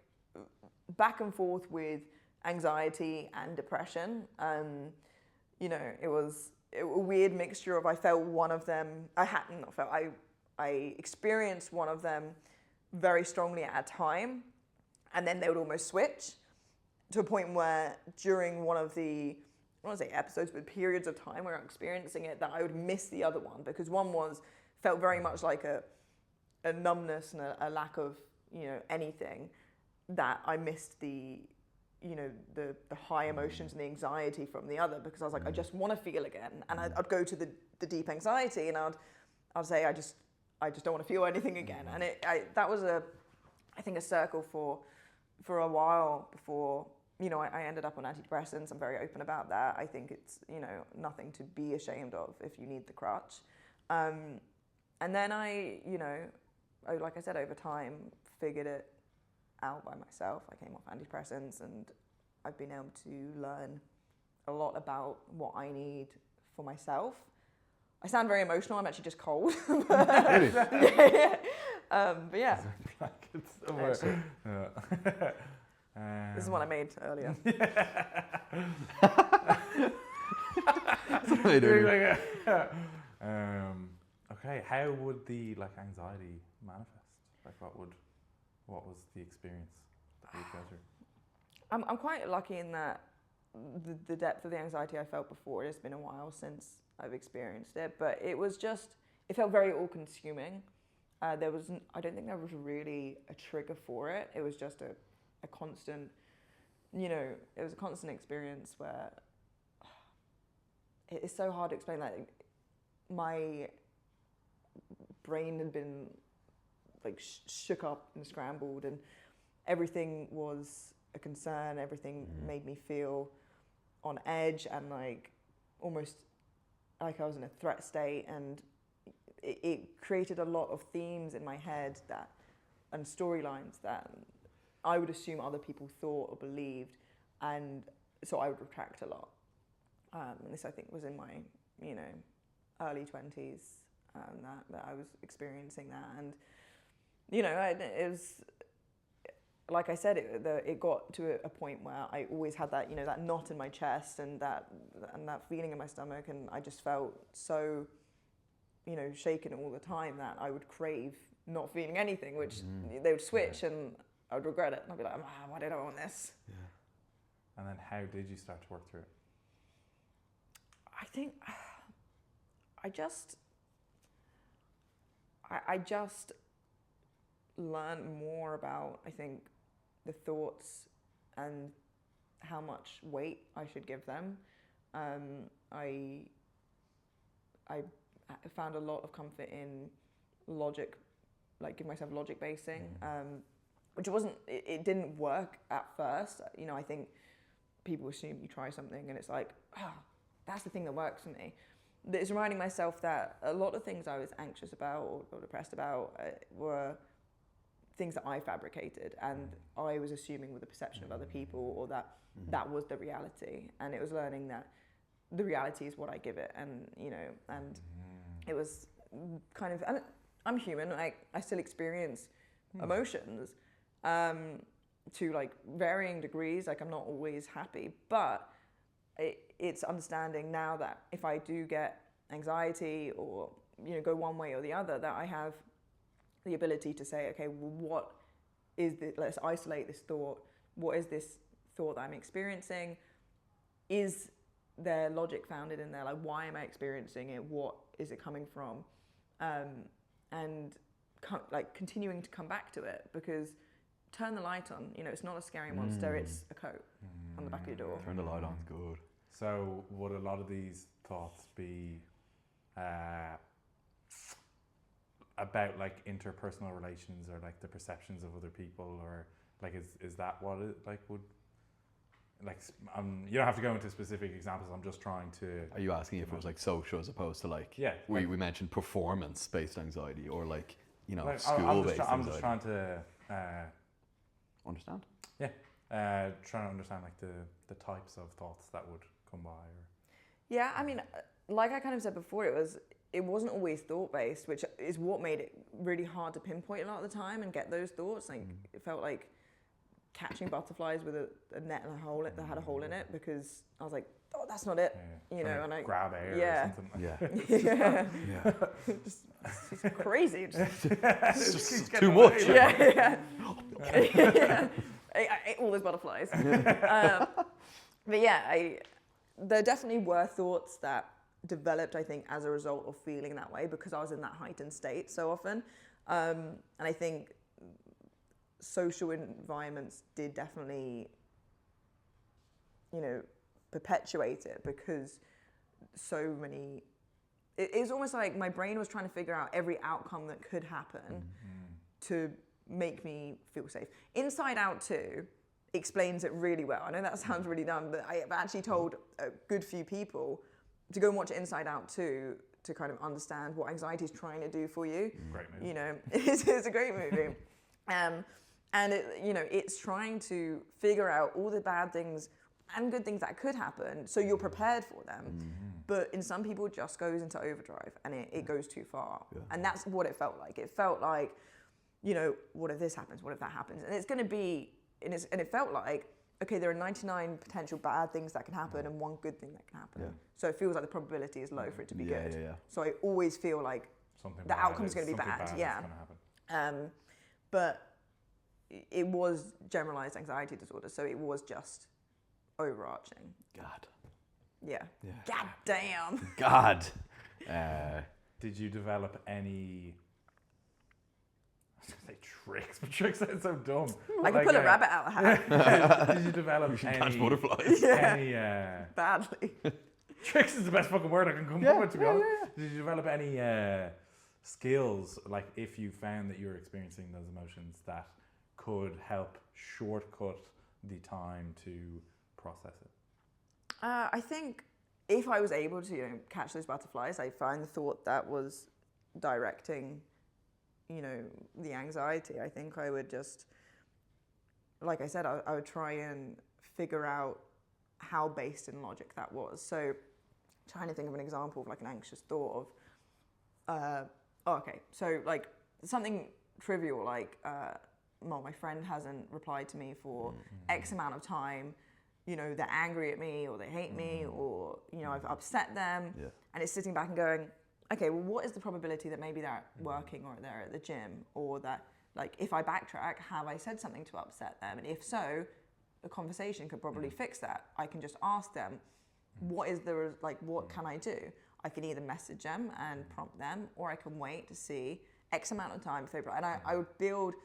back and forth with anxiety and depression. You know, it was a weird mixture of I felt one of them. I experienced one of them very strongly at a time, and then they would almost switch to a point where during one of the, I don't want to say episodes, but periods of time where I'm experiencing it, that I would miss the other one, because one felt very much like a numbness and a lack of, you know, anything, that I missed the, you know, the high emotions and the anxiety from the other, because I was like, I just want to feel again, and I'd go to the deep anxiety, and I'd say I just don't want to feel anything again, and that was I think a circle for a while before, you know, I ended up on antidepressants. I'm very open about that. I think it's, you know, nothing to be ashamed of if you need the crutch. And then like I said, over time, figured it out by myself. I came off antidepressants, and I've been able to learn a lot about what I need for myself. I sound very emotional. I'm actually just cold. Really? But yeah. Blankets somewhere. This is one I made earlier. Okay, how would the anxiety manifest? Like, what was the experience that you go through? I'm quite lucky in that the depth of the anxiety I felt before, it's been a while since I've experienced it, but it felt very all-consuming. I don't think there was really a trigger for it. It was just a constant, you know, it was a constant experience where it's so hard to explain. Like, my brain had been shook up and scrambled, and everything was a concern. Everything made me feel on edge and almost like I was in a threat state, and it created a lot of themes in my head and storylines that I would assume other people thought or believed, and so I would retract a lot. And this, I think, was in my, you know, early 20s that I was experiencing that, and you know, it was, like I said, it got to a point where I always had that, you know, that knot in my chest and that feeling in my stomach, and I just felt so, you know, shaken all the time that I would crave not feeling anything, which they would switch and I would regret it, and I'd be like, why did I want this? Yeah. And then how did you start to work through it? I think I just learned more about, I think, the thoughts and how much weight I should give them. I found a lot of comfort in logic, give myself logic basing, which it didn't work at first. You know, I think people assume you try something and it's like, that's the thing that works for me. It's reminding myself that a lot of things I was anxious about or depressed about were things that I fabricated, and I was assuming with the perception of other people, or that was the reality. And it was learning that the reality is what I give it, and you know, and it was kind of, and I'm human. I still experience emotions, to like varying degrees. Like I'm not always happy, but it's understanding now that if I do get anxiety or go one way or the other, that I have the ability to say, okay, well, what is this? Let's isolate this thought. What is this thought that I'm experiencing? Is there logic founded in there? Like, why am I experiencing it? What is it coming from? And continuing to come back to it, because turn the light on. It's not a scary monster. It's a coat on the back of your door. Turn the light on. Good. So would a lot of these thoughts be about like interpersonal relations, or like the perceptions of other people, or like is that what it like would like? You don't have to go into specific examples. I'm just trying to. Are you asking if it was like social as opposed to like? Yeah. We mentioned performance-based anxiety, or like like, school-based anxiety. I'm just trying to understand. Yeah. Trying to understand like the types of thoughts that would come by. Or Yeah, I mean, like I kind of said before, it wasn't always thought-based, which is what made it really hard to pinpoint a lot of the time and get those thoughts. Like it felt like catching butterflies with a net and a hole that had a hole in it, because I was like, oh, that's not it, and I grab air or something. Yeah. It's crazy. It's just too much. Yeah. I ate all those butterflies. But yeah, there definitely were thoughts that developed, I think, as a result of feeling that way, because I was in that heightened state so often. And I think social environments did definitely, perpetuate it, because so many... It's almost like my brain was trying to figure out every outcome that could happen to make me feel safe. Inside Out 2 explains it really well. I know that sounds really dumb, but I've actually told a good few people to go and watch Inside Out 2 to kind of understand what anxiety is trying to do for you. Great movie. It's a great movie. And it's trying to figure out all the bad things and good things that could happen, so you're prepared for them. But in some people, it just goes into overdrive, and it goes too far. Yeah. And that's what it felt like. It felt like, what if this happens? What if that happens? And it's going to be, and it felt like, okay, there are 99 potential bad things that can happen and one good thing that can happen. Yeah. So it feels like the probability is low for it to be good. Yeah. So I always feel like the outcome's going to be bad. Yeah. But it was generalized anxiety disorder, so it was just overarching. God. Yeah. God damn. God. Did you develop any... I was going to say tricks, but tricks sound so dumb. I can pull a rabbit out of a hat. Did you develop any... catch butterflies. Any... Badly. Tricks is the best fucking word I can come up with, to be honest. Did you develop any skills, like if you found that you were experiencing those emotions, that could help shortcut the time to process it? I think if I was able to, catch those butterflies, I find the thought that was directing, the anxiety. I think I would just, like I said, I would try and figure out how based in logic that was. So, trying to think of an example of like an anxious thought of, so like something trivial like, my friend hasn't replied to me for X amount of time. They're angry at me, or they hate me, or, I've upset them. Yeah. And it's sitting back and going, okay, well, what is the probability that maybe they're working or they're at the gym, or that, like, if I backtrack, have I said something to upset them? And if so, a conversation could probably fix that. I can just ask them, what can I do? I can either message them and prompt them, or I can wait to see X amount of time if they reply. And I would build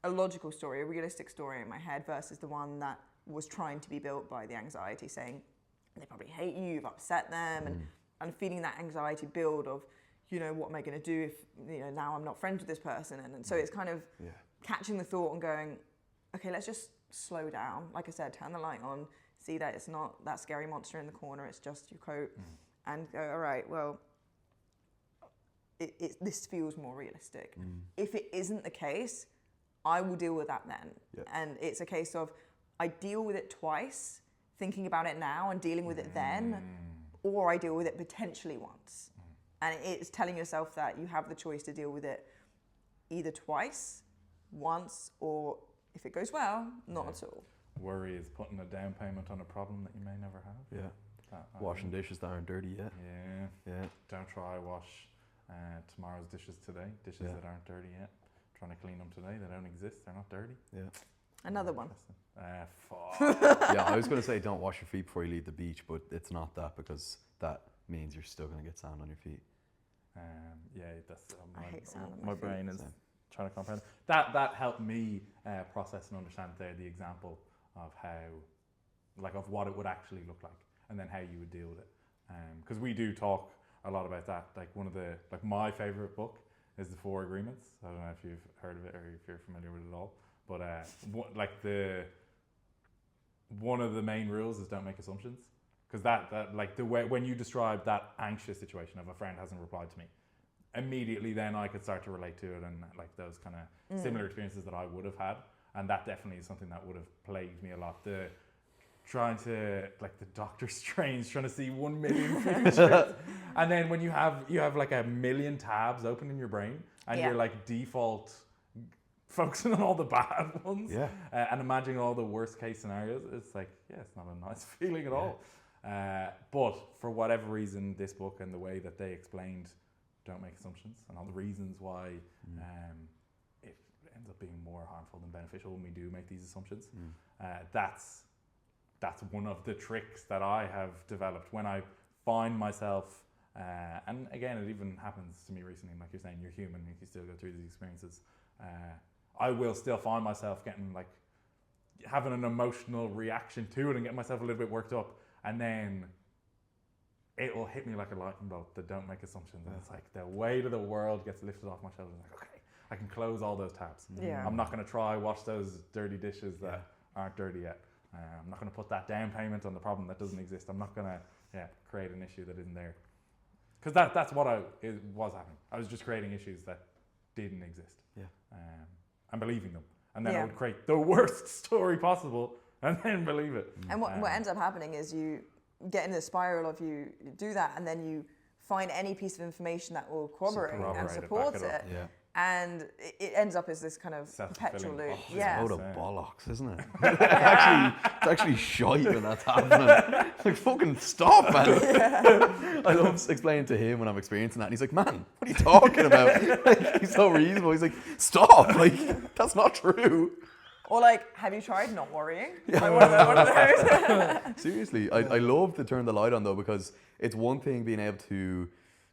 a logical story, a realistic story in my head versus the one that was trying to be built by the anxiety, saying they probably hate you, you've upset them, and feeling that anxiety build of, what am I going to do if, now I'm not friends with this person? And so it's kind of catching the thought and going, okay, let's just slow down. Like I said, turn the light on, see that it's not that scary monster in the corner, it's just your coat, and go, all right, well, this feels more realistic. If it isn't the case, I will deal with that then. Yep. And it's a case of, I deal with it twice, thinking about it now and dealing with it then, or I deal with it potentially once. And it's telling yourself that you have the choice to deal with it either twice, once, or If it goes well, not at all. Worry is putting a down payment on a problem that you may never have. Yeah. Washing dishes that aren't dirty yet. Yeah. Don't try wash tomorrow's dishes today. Dishes that aren't dirty yet. Trying to clean them today. They don't exist. They're not dirty. Yeah. Another one. Fuck. Yeah, I was going to say don't wash your feet before you leave the beach, but it's not that, because that means you're still going to get sand on your feet. That's I hate sand on my my feet. brain is trying to comprehend. That helped me process and understand the example of how, like, of what it would actually look like, and then how you would deal with it. Because we do talk a lot about that. Like my favorite book is The Four Agreements. I don't know if you've heard of it or if you're familiar with it at all. But one of the main rules is don't make assumptions. Because that like the way when you describe that anxious situation of a friend hasn't replied to me, immediately then I could start to relate to it, and like those kind of similar experiences that I would have had, and that definitely is something that would have plagued me a lot. The trying to, like, the Doctor Strange, trying to see 1 million futures, and then when you have like a million tabs open in your brain, and you're like default focusing on all the bad ones, and imagining all the worst case scenarios. It's like, it's not a nice feeling at all. But for whatever reason, this book and the way that they explained don't make assumptions, and all the reasons why it ends up being more harmful than beneficial when we do make these assumptions. That's one of the tricks that I have developed when I find myself, and again, it even happens to me recently, like you're saying, you're human, you still go through these experiences. I will still find myself getting, like, having an emotional reaction to it and getting myself a little bit worked up, and then it will hit me like a lightning bolt that don't make assumptions, and it's like the weight of the world gets lifted off my shoulders. Like, okay, I can close all those tabs. I'm not going to try wash those dirty dishes that aren't dirty yet. I'm not going to put that down payment on the problem that doesn't exist. I'm not going to create an issue that isn't there, because that's what was happening. I was just creating issues that didn't exist, and believing them, and then I would create the worst story possible and then believe it. And what ends up happening is you get in the spiral of you do that, and then you find any piece of information that will corroborate and support it. And it ends up as this kind of perpetual loop. It's a load of bollocks, isn't it? It's actually shite when that's happening. Like, fucking stop, man. I love explaining to him when I'm experiencing that, and he's like, man, what are you talking about? Like, he's so reasonable. He's like, stop, like, that's not true. Or like, have you tried not worrying? Like one of those. Seriously, I love to turn the light on, though, because it's one thing being able to...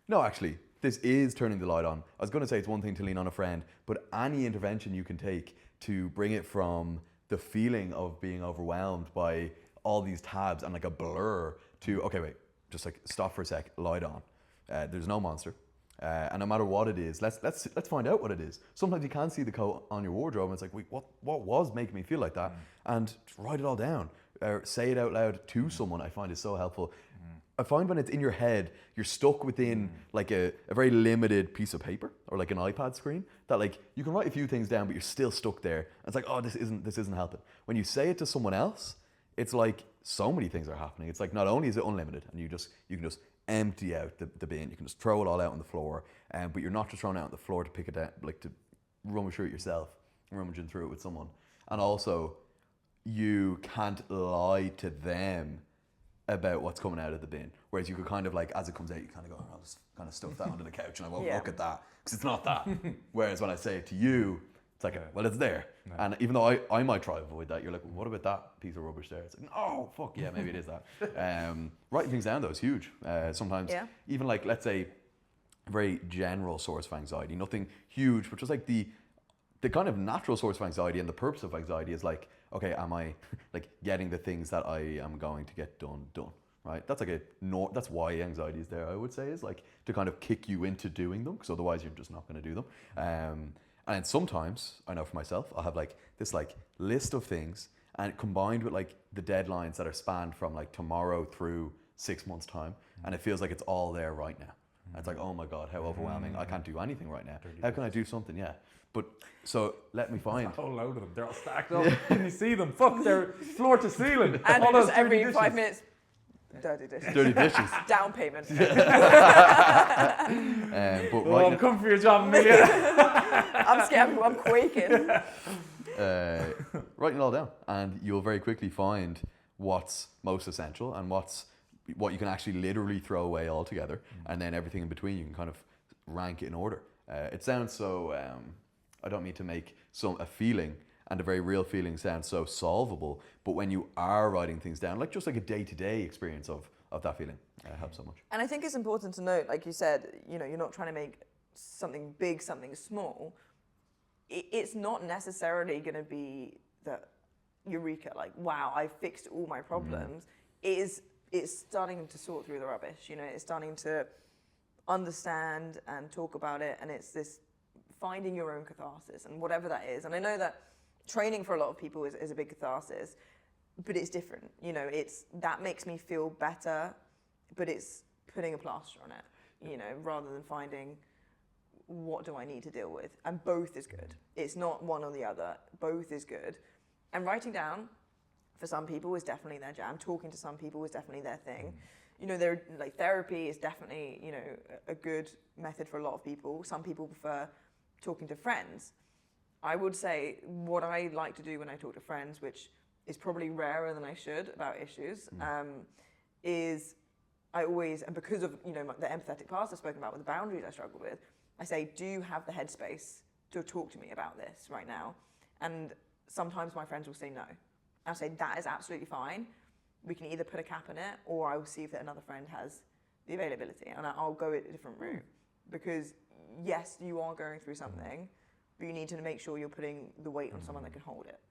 No, actually, this is turning the light on. I was going to say it's one thing to lean on a friend, but any intervention you can take to bring it from the feeling of being overwhelmed by all these tabs and like a blur to, okay, wait, just like stop for a sec, light on. There's no monster. And no matter what it is, let's find out what it is. Sometimes you can see the coat on your wardrobe and it's like, wait, what was making me feel like that? And write it all down. Or say it out loud to someone, I find is so helpful. I find when it's in your head, you're stuck within like a very limited piece of paper or like an iPad screen that, like, you can write a few things down, but you're still stuck there. And it's like, oh, this isn't helping. When you say it to someone else, it's like so many things are happening. It's like not only is it unlimited and you can just empty out the bin, you can just throw it all out on the floor, but you're not just throwing it out on the floor to pick it out, like to rummage through it yourself, rummaging through it with someone. And also, you can't lie to them about what's coming out of the bin. Whereas you could kind of, like, as it comes out, you kind of go, I'll just kind of stuff that under the couch and I won't look at that, because it's not that. Whereas when I say it to you, it's like, well, it's there. No. And even though I might try to avoid that, you're like, well, what about that piece of rubbish there? It's like, oh, fuck, yeah, maybe it is that. Writing things down, though, is huge. Sometimes, even like, let's say, a very general source of anxiety, nothing huge, but just like the kind of natural source of anxiety and the purpose of anxiety is like, okay, am I like getting the things that I am going to get done, right? That's like that's why anxiety is there, I would say, is like to kind of kick you into doing them, because otherwise you're just not going to do them. And sometimes, I know for myself, I'll have like this like list of things, and combined with like the deadlines that are spanned from like tomorrow through 6 months' time, and it feels like it's all there right now. And it's like, oh my God, how overwhelming. I can't do anything right now. How can I do something? Yeah. But so let me find a whole load of them. They're all stacked up. Can you see them? Fuck, they're floor to ceiling. And all just every 5 minutes, dirty dishes. Dirty dishes. Down payment. But I'm coming for your job, Amelia. I'm scared. I'm quaking. writing it all down, and you'll very quickly find what's most essential and what you can actually literally throw away altogether, and then everything in between you can kind of rank it in order. It sounds so, I don't mean to make a feeling and a very real feeling sound so solvable, but when you are writing things down, like just like a day-to-day experience of that feeling, helps so much. And I think it's important to note, like you said, you're not trying to make something big, something small. It's not necessarily going to be the eureka, like, wow, I fixed all my problems. It's starting to sort through the rubbish, it's starting to understand and talk about it, and it's this finding your own catharsis and whatever that is. And I know that training for a lot of people is a big catharsis, but it's different. That makes me feel better, but it's putting a plaster on it, rather than finding what do I need to deal with. And both is good. It's not one or the other. Both is good. And writing down, for some people, is definitely their jam. Talking to some people is definitely their thing. Therapy is definitely, a good method for a lot of people. Some people prefer talking to friends. I would say what I like to do when I talk to friends, which is probably rarer than I should about issues, is I always, and because of the empathetic past I've spoken about with the boundaries I struggle with, I say, do you have the headspace to talk to me about this right now? And sometimes my friends will say no. I'll say, that is absolutely fine. We can either put a cap on it, or I will see if another friend has the availability, and I'll go a different route. Because yes, you are going through something, but you need to make sure you're putting the weight on someone that can hold it.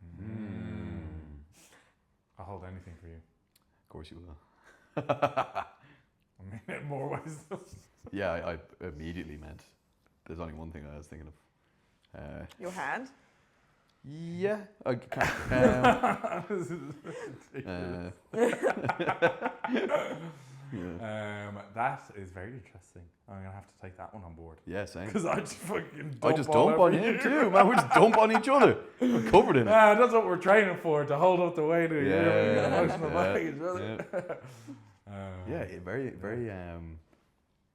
I'll hold anything for you. Of course you will. I mean it more ways. Yeah, I immediately meant, there's only one thing I was thinking of. Your hand? Yeah, I can. This is ridiculous. That is very interesting. I'm gonna have to take that one on board. Yeah, same. Because I just fucking I just dump on him too, man. We just dump on each other. We're covered in it. That's what we're training for, to hold up the weight of your emotional baggage. Yeah, very, very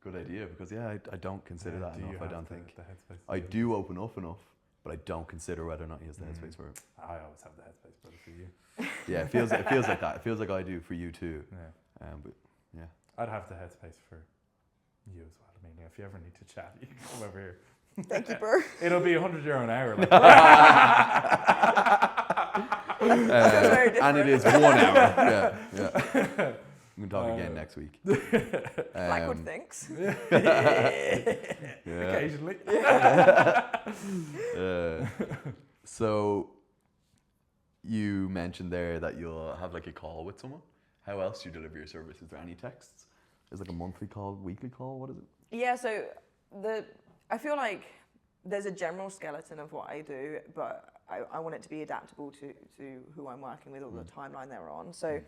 good idea, because I don't consider that enough. I don't think. The headspace I do open up enough, but I don't consider whether or not he has the headspace for it. I always have the headspace, but for you. Yeah, it feels like that. It feels like I do for you too. Yeah. But yeah. I'd have the headspace for you as well. I mean, if you ever need to chat, you can come over here. Thank you, bro. It'll be €100 an hour. And it is 1 hour. Yeah. We can talk again next week. Blackwood thinks. Occasionally. So you mentioned there that you'll have like a call with someone. How else do you deliver your service? Is there any texts? Is like a monthly call, weekly call? What is it? Yeah, so I feel like there's a general skeleton of what I do, but I want it to be adaptable to who I'm working with or the timeline they're on. So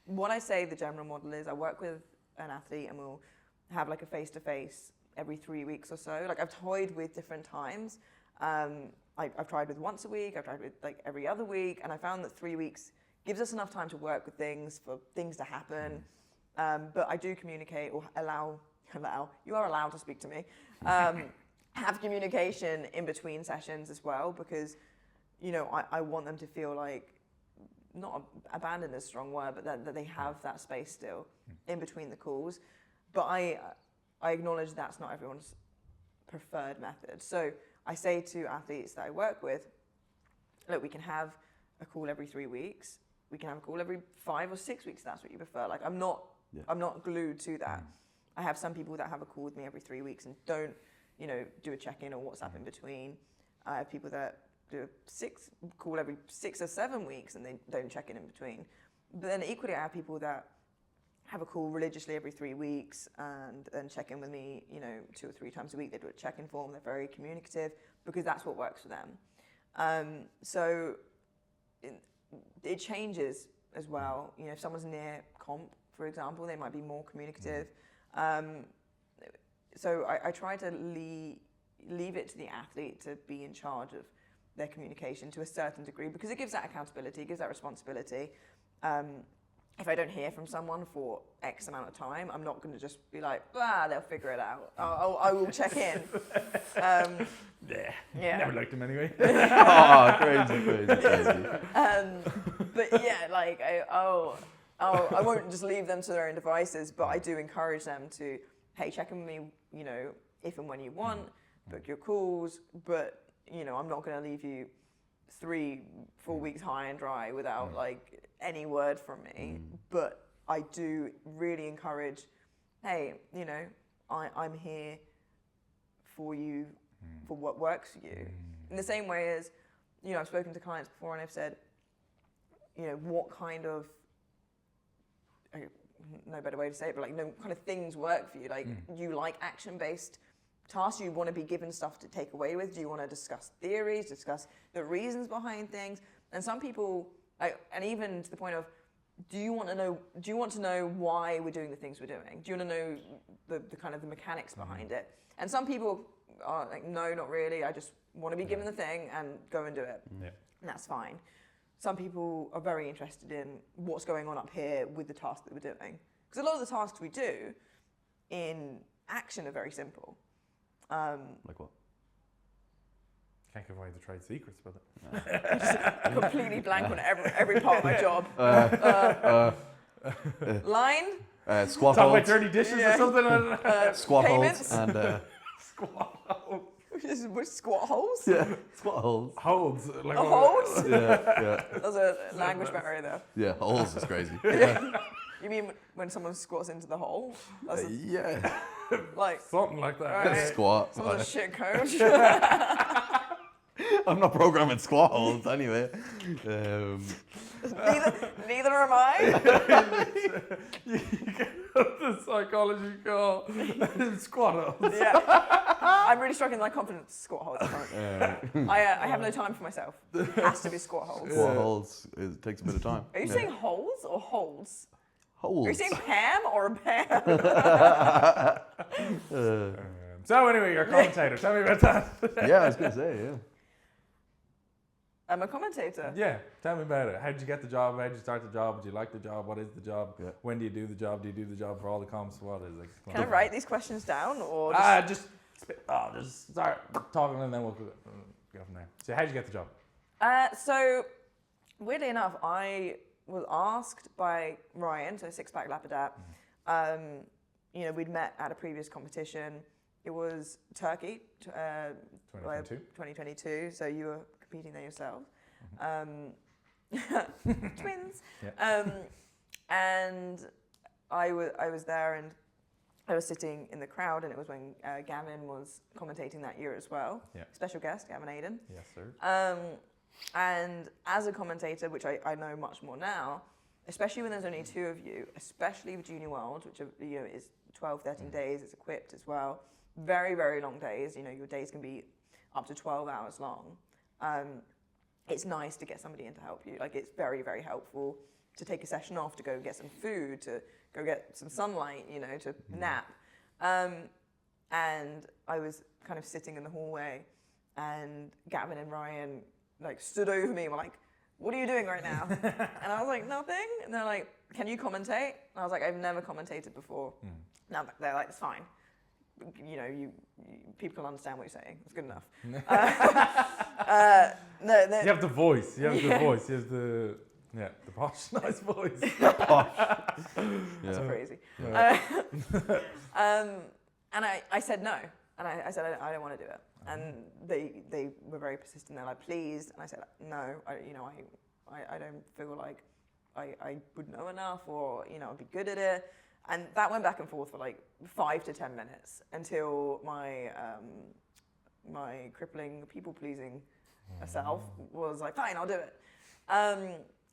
what I say the general model is, I work with an athlete and we'll have like a face-to-face every 3 weeks or so. Like I've toyed with different times. I've tried with once a week, I've tried with like every other week, and I found that 3 weeks gives us enough time to work with things, for things to happen. But I do communicate, or allow, you are allowed to speak to me, have communication in between sessions as well, because, I want them to feel like, not abandoned is a strong word, but that they have that space still in between the calls. But I acknowledge that's not everyone's preferred method. So I say to athletes that I work with, look, we can have a call every 3 weeks. We can have a call every 5 or 6 weeks. If that's what you prefer. Like I'm not glued to that. I have some people that have a call with me every 3 weeks and don't, do a check-in or WhatsApp in between. I have people that do a call every 6 or 7 weeks and they don't check in between. But then equally, I have people that have a call religiously every 3 weeks and check in with me, 2 or 3 times a week. They do a check-in form. They're very communicative because that's what works for them. So it changes as well. If someone's near comp, for example, they might be more communicative. So I try to leave it to the athlete to be in charge of their communication to a certain degree, because it gives that accountability, it gives that responsibility. If I don't hear from someone for X amount of time, I'm not going to just be like, they'll figure it out. I will check in. Yeah. Never liked him anyway. Oh, crazy. But yeah, like I won't just leave them to their own devices, but I do encourage them to, hey, check in with me, you know, if and when you want, book your calls, but you know, I'm not going to leave you 3-4 weeks high and dry without like any word from me. But I do really encourage, hey, you know, I'm here for you, for what works for you. In the same way as, you know, I've spoken to clients before and I've said, you know, what kind of, no better way to say it, but like, no kind of things work for you. Like, do you like action-based tasks? Do you want to be given stuff to take away with? Do you want to discuss theories, discuss the reasons behind things? And some people, like, and even to the point of, do you want to know why we're doing the things we're doing? Do you want to know the kind of the mechanics behind it? And some people are like, no, not really. I just want to be given the thing and go and do it. Yeah. And that's fine. Some people are very interested in what's going on up here with the task that we're doing. Because a lot of the tasks we do in action are very simple. Like what? Can't give away the trade secrets, but Just completely blank on every part of my job. Line? Squat talk about holds. dirty dishes or something. I don't know. Squat payments? holds and Squat holds. Which squat holes? yeah, squat holds. Holds. Like Holds? Yeah. That's a language barrier there. Yeah, holes is crazy. You mean when someone squats into the hole? That's Yeah. like something like that. Right. Squat. someone's a shit coach. I'm not programming squat holds anyway. Neither am I. You get the psychology call. Squat holds. Yeah. I'm really struggling with my confidence squat holds. I have no time for myself. It has to be squat holds. Squat holds, it takes a bit of time. Are you saying holes or holds? Holds. Are you saying Pam or a Pam? So anyway, you're a commentator. Tell me about that. Yeah, I was going to say, yeah. I'm a commentator. Yeah, tell me about it. How did you get the job? How did you start the job? Do you like the job? What is the job? Yeah. When do you do the job? Do you do the job for all the comps? What is it? Can I write these questions down or just... just start talking and then we'll go from there. So how did you get the job? So, weirdly enough, I was asked by Ryan, so Six Pack Lapidat. You know, we'd met at a previous competition. It was Turkey, 2022. So you were competing there yourself. Twins. Yeah. And I was there and I was sitting in the crowd, and it was when Gavin was commentating that year as well. Yeah. Special guest, Gavin Aiden. Yes, sir. And as a commentator, which I know much more now, especially when there's only two of you, especially with Junior World, which is 12, 13 days, it's equipped as well. Very, very long days. You know, your days can be up to 12 hours long. It's nice to get somebody in to help you. Like, it's very, very helpful to take a session off, to go get some food, to go get some sunlight, you know, to nap. And I was kind of sitting in the hallway, and Gavin and Ryan like stood over me and were like, "What are you doing right now?" And I was like, "Nothing." And they're like, "Can you commentate?" And I was like, "I've never commentated before." No, they're like, "It's fine. You know, you people can understand what you're saying. It's good enough." You have the voice. You have the voice. You have the posh, nice voice. That's crazy. And I said no, and I said I don't want to do it. And they were very persistent. They're like, "Please," and I said no. I don't feel like I would know enough, or I'd be good at it. And that went back and forth for like 5 to 10 minutes until my my crippling people-pleasing self was like, "Fine, I'll do it."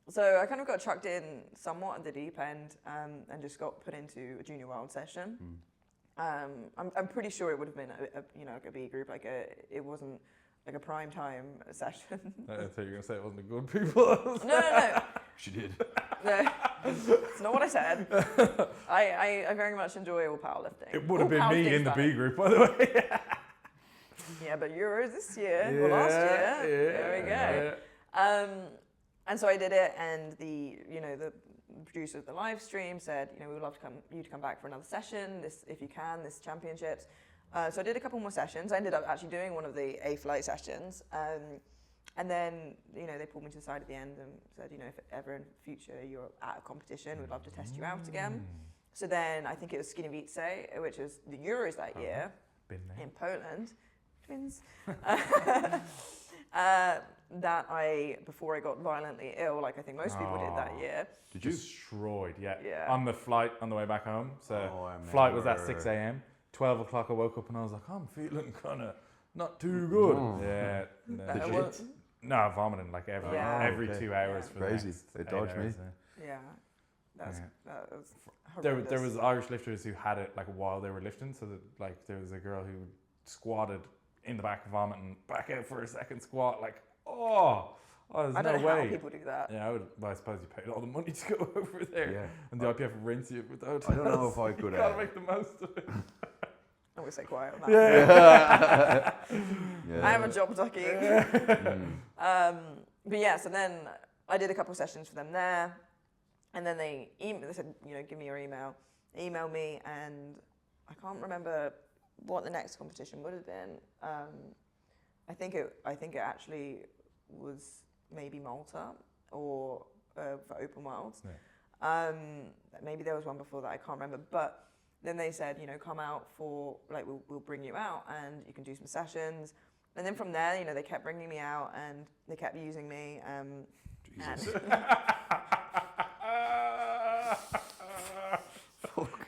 So I kind of got chucked in somewhat at the deep end, and just got put into a Junior World session. I'm pretty sure it would have been a B group, it wasn't like a prime time session. I thought you were gonna say it wasn't a good people. No. She did. No, it's not what I said. I very much enjoy all powerlifting. It would have been me in the B group, by the way. Yeah, but Euros this year, or last year. There we go. And so I did it, and the producer of the live stream said, "We would love you to come back for another session. If you can, this championships." So I did a couple more sessions. I ended up actually doing one of the A flight sessions. And then, they pulled me to the side at the end and said, if ever in the future you're at a competition, we'd love to test you out again. So then I think it was Skinovice, which was the Euros that year in Poland. Twins. That before I got violently ill, like I think most people did that year. Did you? Destroyed, Yeah. On the flight on the way back home. So flight was at 6 a.m. 12 o'clock I woke up and I was like, I'm feeling kind of not too good. Yeah. No, vomiting like every 2 hours for crazy. The next They dodged 8 hours, me. Yeah. That was There horrendous. was Irish lifters who had it like while they were lifting. So that like there was a girl who squatted in the back vomiting, back out for a second squat. Like, there's I don't no know way. how people do that. Yeah, I suppose you paid all the money to go over there. Yeah. And the IPF rinse you without. I don't know if I could. You gotta make the most of it. I'm going to stay quiet on that. Yeah. I am a job ducky. But yeah, so then I did a couple of sessions for them there. And then they said, give me your email. They emailed me, and I can't remember what the next competition would have been. I think it actually was maybe Malta or for Open Worlds. Yeah. Maybe there was one before that, I can't remember. But then they said, come out for, like, we'll bring you out and you can do some sessions. And then from there, they kept bringing me out and they kept using me. Jesus.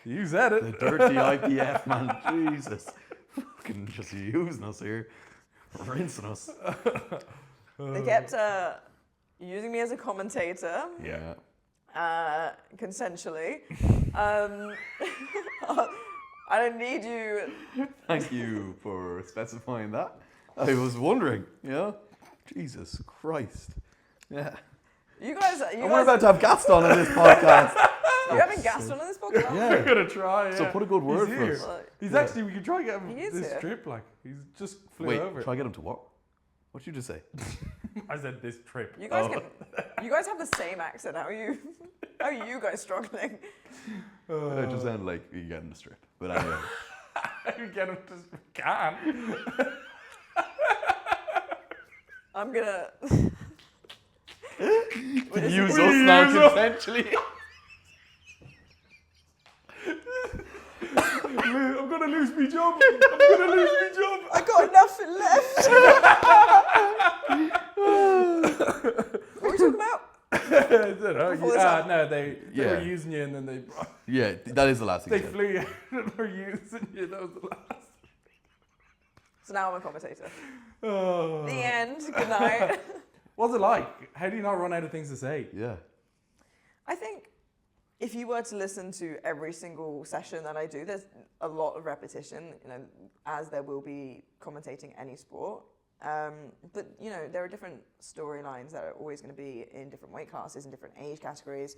You said it. The dirty IPF, man. Jesus. Fucking just using us here. Rinsing us. They kept using me as a commentator. Yeah. Consensually. I don't need you. Thank you for specifying that. I was wondering, Jesus Christ. Yeah. You guys. And we're about to have Gaston on this podcast. You having Gaston on this podcast? Yeah. We're gonna try. So put a good word He's for here. us. He's actually. We could try get him He is this here. trip. Like he's just flew Wait, over. try get him to what? What did you just say? I said this trip. You guys you guys have the same accent. How are you guys struggling? It just sounded like you get him to strip. But anyway. You get him to can. I'm gonna. Use us now consensually. I'm gonna lose my job. I got nothing left. What are we talking about? I don't know. Before this happened. No, they Yeah. were using you and then they Yeah, that is the last thing. they you said. flew you out and were using you. That was the last. So now I'm a commentator. Oh. The end. Good night. What's it like? How do you not run out of things to say? Yeah. I think if you were to listen to every single session that I do, there's a lot of repetition, as there will be commentating any sport. But, there are different storylines that are always going to be in different weight classes and different age categories.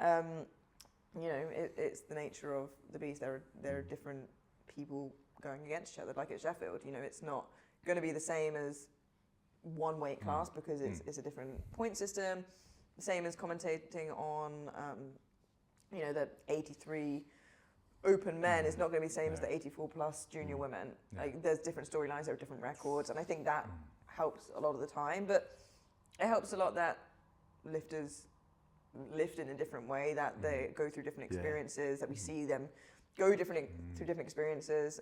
It's the nature of the beast. There are different people going against each other, like at Sheffield. It's not going to be the same as one weight class because it's a different point system. The same as commentating on, the 83 open men is not going to be the same as the 84 plus junior women. Yeah. Like there's different storylines, there are different records, and I think that helps a lot of the time. But it helps a lot that lifters lift in a different way, that they go through different experiences, that we see them go through different experiences.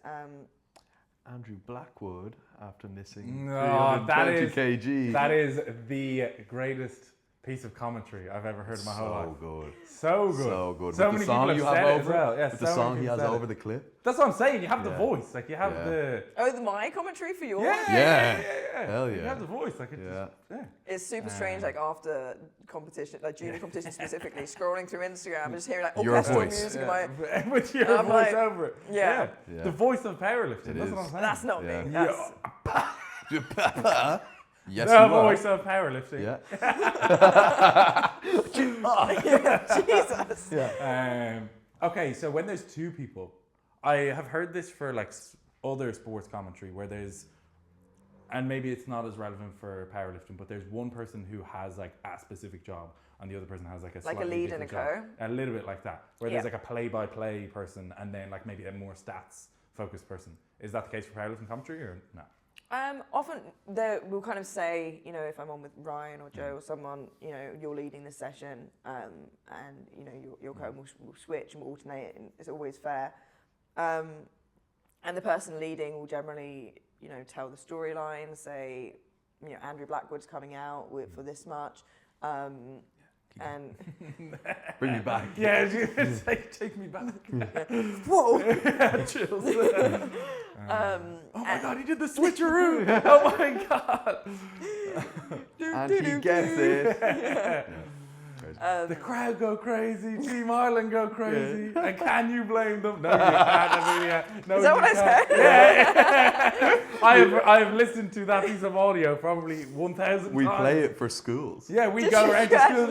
Andrew Blackwood, after missing No, that 320 kg. That is the greatest piece of commentary I've ever heard in my whole life. Good. So good. So good. So With many the song people you have have said it over as well. Yeah, with so the many song he people has said over it. the clip. That's what I'm saying. You have the Yeah. voice. Like you have Yeah. the. Oh, my commentary for yours? Yeah. Hell You yeah. have the voice. Like it Yeah. just, It's super strange, like after competition, like junior competition specifically, scrolling through Instagram and just hearing like Your orchestral voice. music. Yeah. In my, With your I'm voice like, over it. yeah. Yeah. The voice of powerlifting. It That's is. what I'm saying. that's not Yeah. me. That's, Yes, The you are. voice of powerlifting. Yeah. Jesus. Yeah. Okay, so when there's two people, I have heard this for like other sports commentary where there's, and maybe it's not as relevant for powerlifting, but there's one person who has like a specific job and the other person has like a Like a slightly lead and a different job. A little bit like that, where there's Yeah. like a play-by-play person and then like maybe a more stats focused person. Is that the case for powerlifting commentary or no? Often we'll kind of say, you know, if I'm on with Ryan or Joe or someone, you know, you're leading the session, and you know, your co will switch and we'll alternate, and it's always fair. And the person leading will generally, you know, tell the storyline, say, you know, Andrew Blackwood's coming out for this much, and Bring me back. Yeah, take me back. whoa. Chills. Oh my and- god, he did the switcheroo! Oh my god! And he gets it. The crowd go crazy, Team Ireland go crazy, and can you blame them? No, you can't, Amelia. No, Is that you what I can't. said? Yeah. I have listened to that piece of audio probably 1,000 We times. play it for schools. Yeah, we Did go you around to schools.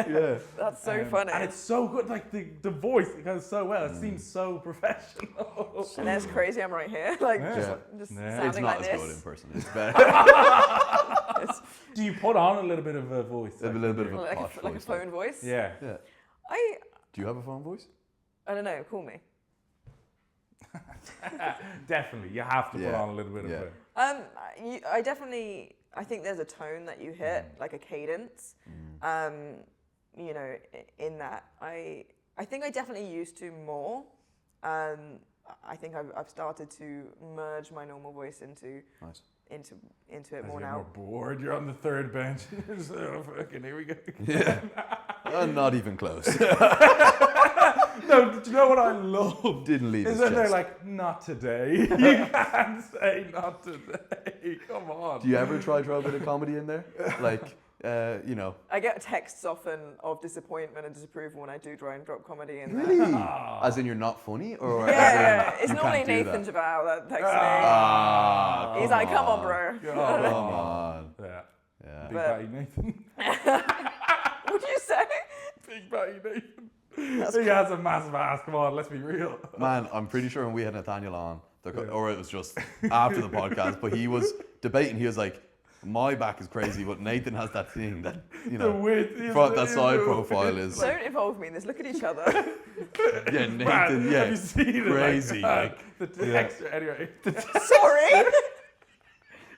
Yeah. That's so funny. And it's so good, like the voice, it goes so well. It seems so professional. And that's crazy. I'm right here, like Yeah. just Yeah. sounding It's not like as this. good in person. It's better. Do you put on a little bit of a voice? A little bit of a Like posh a voice, phone voice. Yeah. Yeah. I Do you have a phone voice? don't know. Call me. Definitely, you have to put Yeah. on a little bit of Yeah. a. I definitely. I think there's a tone that you hit, like a cadence. You know, in that I think I definitely used to more. I think I've started to merge my normal voice into Nice. it As more you get now. more bored, you're on the third bench. So fucking here we go. Yeah. Not even close. No, do you know what I love? Didn't leave Is his when they're chest. like, not today. You can't say not today. Come on. Do you ever try to throw a bit of comedy in there? Like, you know. I get texts often of disappointment and disapproval when I do dry and drop comedy. And Really? Ah. As in you're not funny? Or yeah, as in it's you normally can't do Nathan that? Jabal that texts Ah, me. He's like, come on, bro. Come Come on. Yeah. Yeah. Big But- Batty Nathan. What do you say? Big Batty Nathan. He has a massive ass. Come on, let's be real. Man, I'm pretty sure when we had Nathaniel on, or it was just after the podcast, but he was debating. He was like, my back is crazy, but Nathan has that thing that, you The know, width. that side profile is. Don't involve me in this. Look at each other. Yeah, Man, Nathan, yeah. have you seen it? Crazy. Like, the texture. Anyway. Sorry.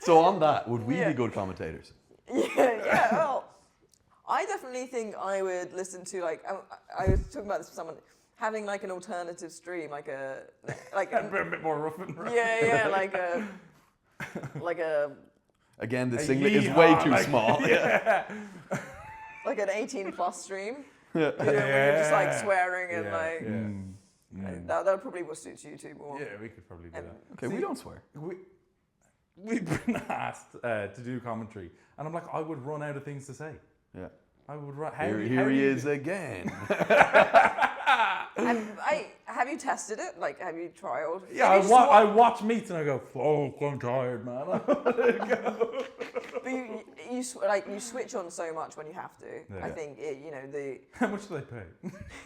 So on that, would we Yeah. be good commentators? yeah. Well, I definitely think I would listen to I was talking about this with someone having like an alternative stream, like a a bit more rough and rough. yeah, like a Again, the A singlet is yeehaw, way too like- small. Yeah. like an 18+ stream. Yeah. You know, when you're just like Yeah. swearing and Yeah, like yeah. that probably what suits you two more. Yeah, we could probably do And- that. Okay, we don't swear. We've been asked to do commentary, and I'm like, I would run out of things to say. Yeah. I would run. Here he is again. Have you tested it? Like, have you trialed? Yeah, Maybe just I watch meets and I go, oh, I'm tired, man. I wanna go. But you switch on so much when you have to. Yeah. I think the How much do they pay?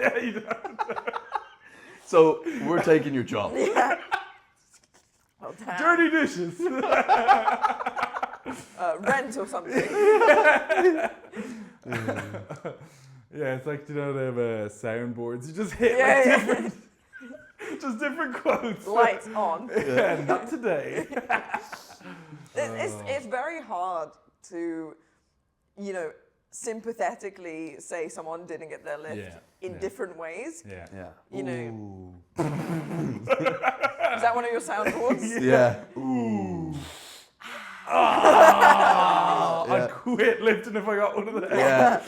Yeah, you don't. So we're taking your job. yeah. Oh, damn. Dirty dishes. Rent or something. Yeah, it's like, you know, they have soundboards. You just hit Yeah, like yeah. different, just different quotes. Lights on. Yeah, not today. It's very hard to, sympathetically say someone didn't get their lift Yeah, in yeah. different ways. Yeah. Yeah. You know. Ooh. Is that one of your soundboards? Yeah. Ooh. Oh, Yeah. I'd quit lifting if I got one of them. Yeah.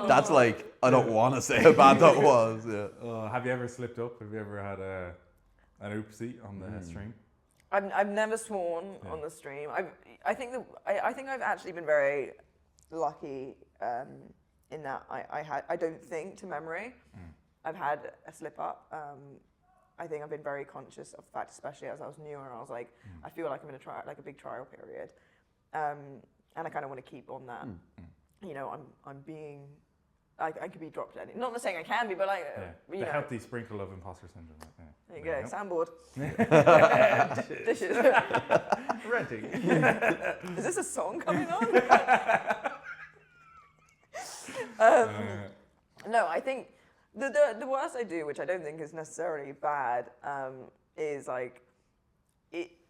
That's like, I don't want to say how bad that was. Yeah. Have you ever slipped up? Have you ever had an oopsie on the stream? I've never sworn on the stream. I think I've actually been very lucky in that I don't think to memory. I've had a slip up. I think I've been very conscious of the fact, especially as I was newer. I was like, I feel like I'm in a big trial period, and I kind of want to keep on that. You know, I'm being. I could be dropped at it. Not saying I can be, but like, The you know. healthy sprinkle of imposter syndrome. There you go, soundboard. Soundboard. Dishes. Renting. Is this a song coming on? No, I think the worst I do, which I don't think is necessarily bad, is like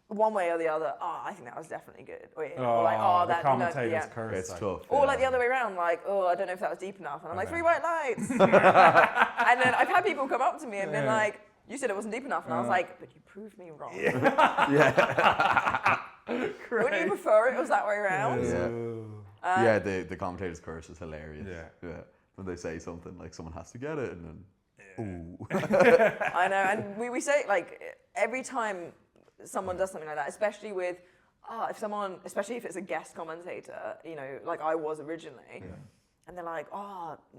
one way or the other, I think that was definitely good. Or like, the that commentator's curse. It's like. tough. Or like the other way around, like, I don't know if that was deep enough. And I'm like, 3 white lights. And then I've had people come up to me and been like, you said it wasn't deep enough. And I was like, but you proved me wrong. Wouldn't you prefer it was that way around? The commentator's curse is hilarious. Yeah. When they say something, like someone has to get it, and then, ooh. I know, and we say it like every time someone does something like that, especially with, especially if it's a guest commentator, you know, like I was originally, and they're like,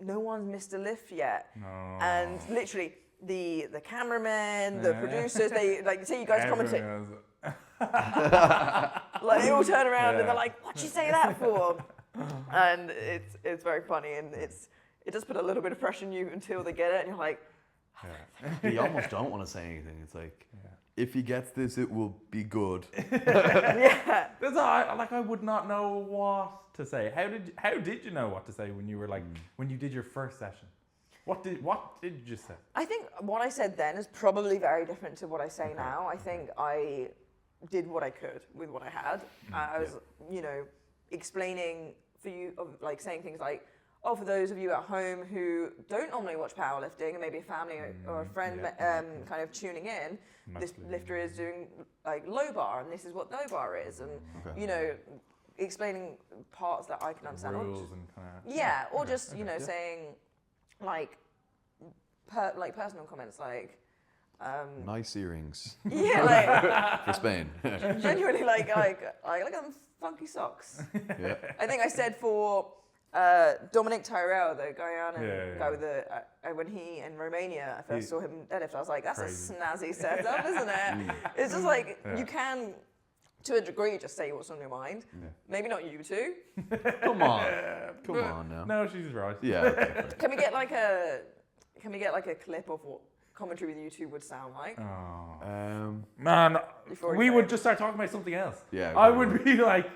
no one's missed a lift yet. No. And literally, the cameramen, the producers, they like say you guys commentate. Like they all turn around and they're like, "What'd you say that for?" And it's very funny, and it does put a little bit of pressure on you until they get it, and you're like, You almost don't want to say anything. It's like, if he gets this, it will be good. That's I would not know what to say. How did you know what to say when you were like when you did your first session? What did you just say? I think what I said then is probably very different to what I say now. I think I did what I could with what I had. I was, explaining for you, like saying things like, for those of you at home who don't normally watch powerlifting, and maybe a family or a friend kind of tuning in, this lifter is doing like low bar, and this is what low bar is, and explaining parts that I can understand. Rules or just saying like personal comments like Nice earrings. Yeah, for Spain. Genuinely like look at them funky socks. Yeah. I think I said for Dominic Tyrell, the guy with the when he in Romania, I first saw him deadlift, I was like, that's crazy. A snazzy setup, isn't it? It's just like you can, to a degree, just say what's on your mind. Yeah. Maybe not you two. Come on now. No, she's right. Yeah. Okay, Can we get like a clip of what commentary with you two would sound like? Man, we would just start talking about something else. Yeah. I would be like,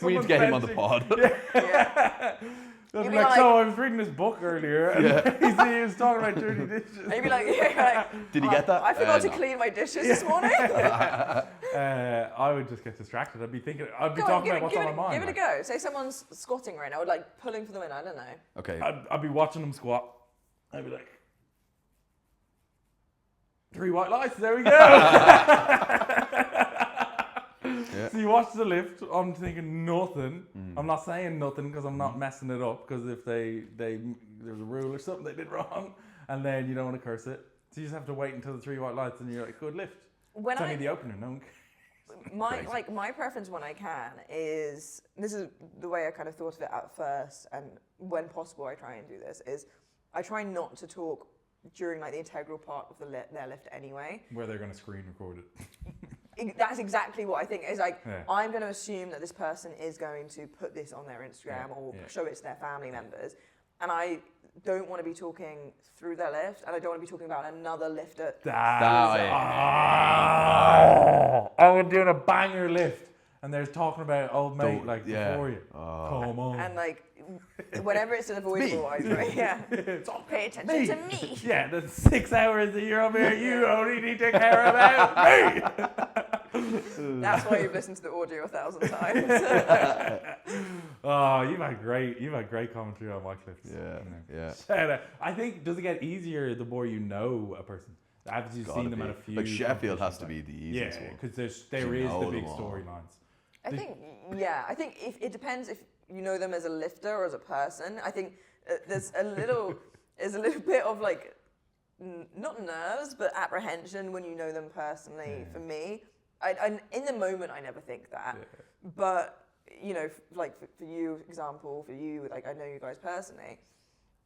we need to get him on the pod. I'd be like, so I was reading this book earlier, and he was talking about dirty dishes. Maybe like, did he get that? I forgot to clean my dishes this morning. I would just get distracted. I'd be talking about what's on my mind. Give it a go. Say someone's squatting right now, like pulling for them in. I don't know. Okay. I'd be watching them squat. I'd be like, 3 white lights. There we go. So you watch the lift. I'm thinking nothing. I'm not saying nothing because I'm not messing it up. Because if there's a rule or something they did wrong, and then you don't want to curse it, so you just have to wait until the 3 white lights, and you're like, good lift. It's only the opener. No one cares. My preference when I can is, this is the way I kind of thought of it at first, and when possible I try and do this, is I try not to talk during like the integral part of their lift anyway. Where they're going to screen record it. That's exactly what I think. Is like, I'm going to assume that this person is going to put this on their Instagram or show it to their family members, and I don't want to be talking through their lift, and I don't want to be talking about another lifter. I was doing a banger lift, and they're talking about old mate before you. Come on. And like, whenever it's an avoidable, right? Yeah. Pay attention to me. Yeah, the 6 hours that you're over here, you only need to care about me. That's why you've listened to the audio 1,000 times. You've had great commentary on mic lifts. Yeah. I think, does it get easier the more you know a person? After you've seen them at a few. Like Sheffield has to be the easiest one. Because there is the big storylines. I think if it depends if you know them as a lifter or as a person. I think there's a little bit of like not nerves but apprehension when you know them personally. For me, I in the moment I never think that, but like for you, example, for you, like I know you guys personally.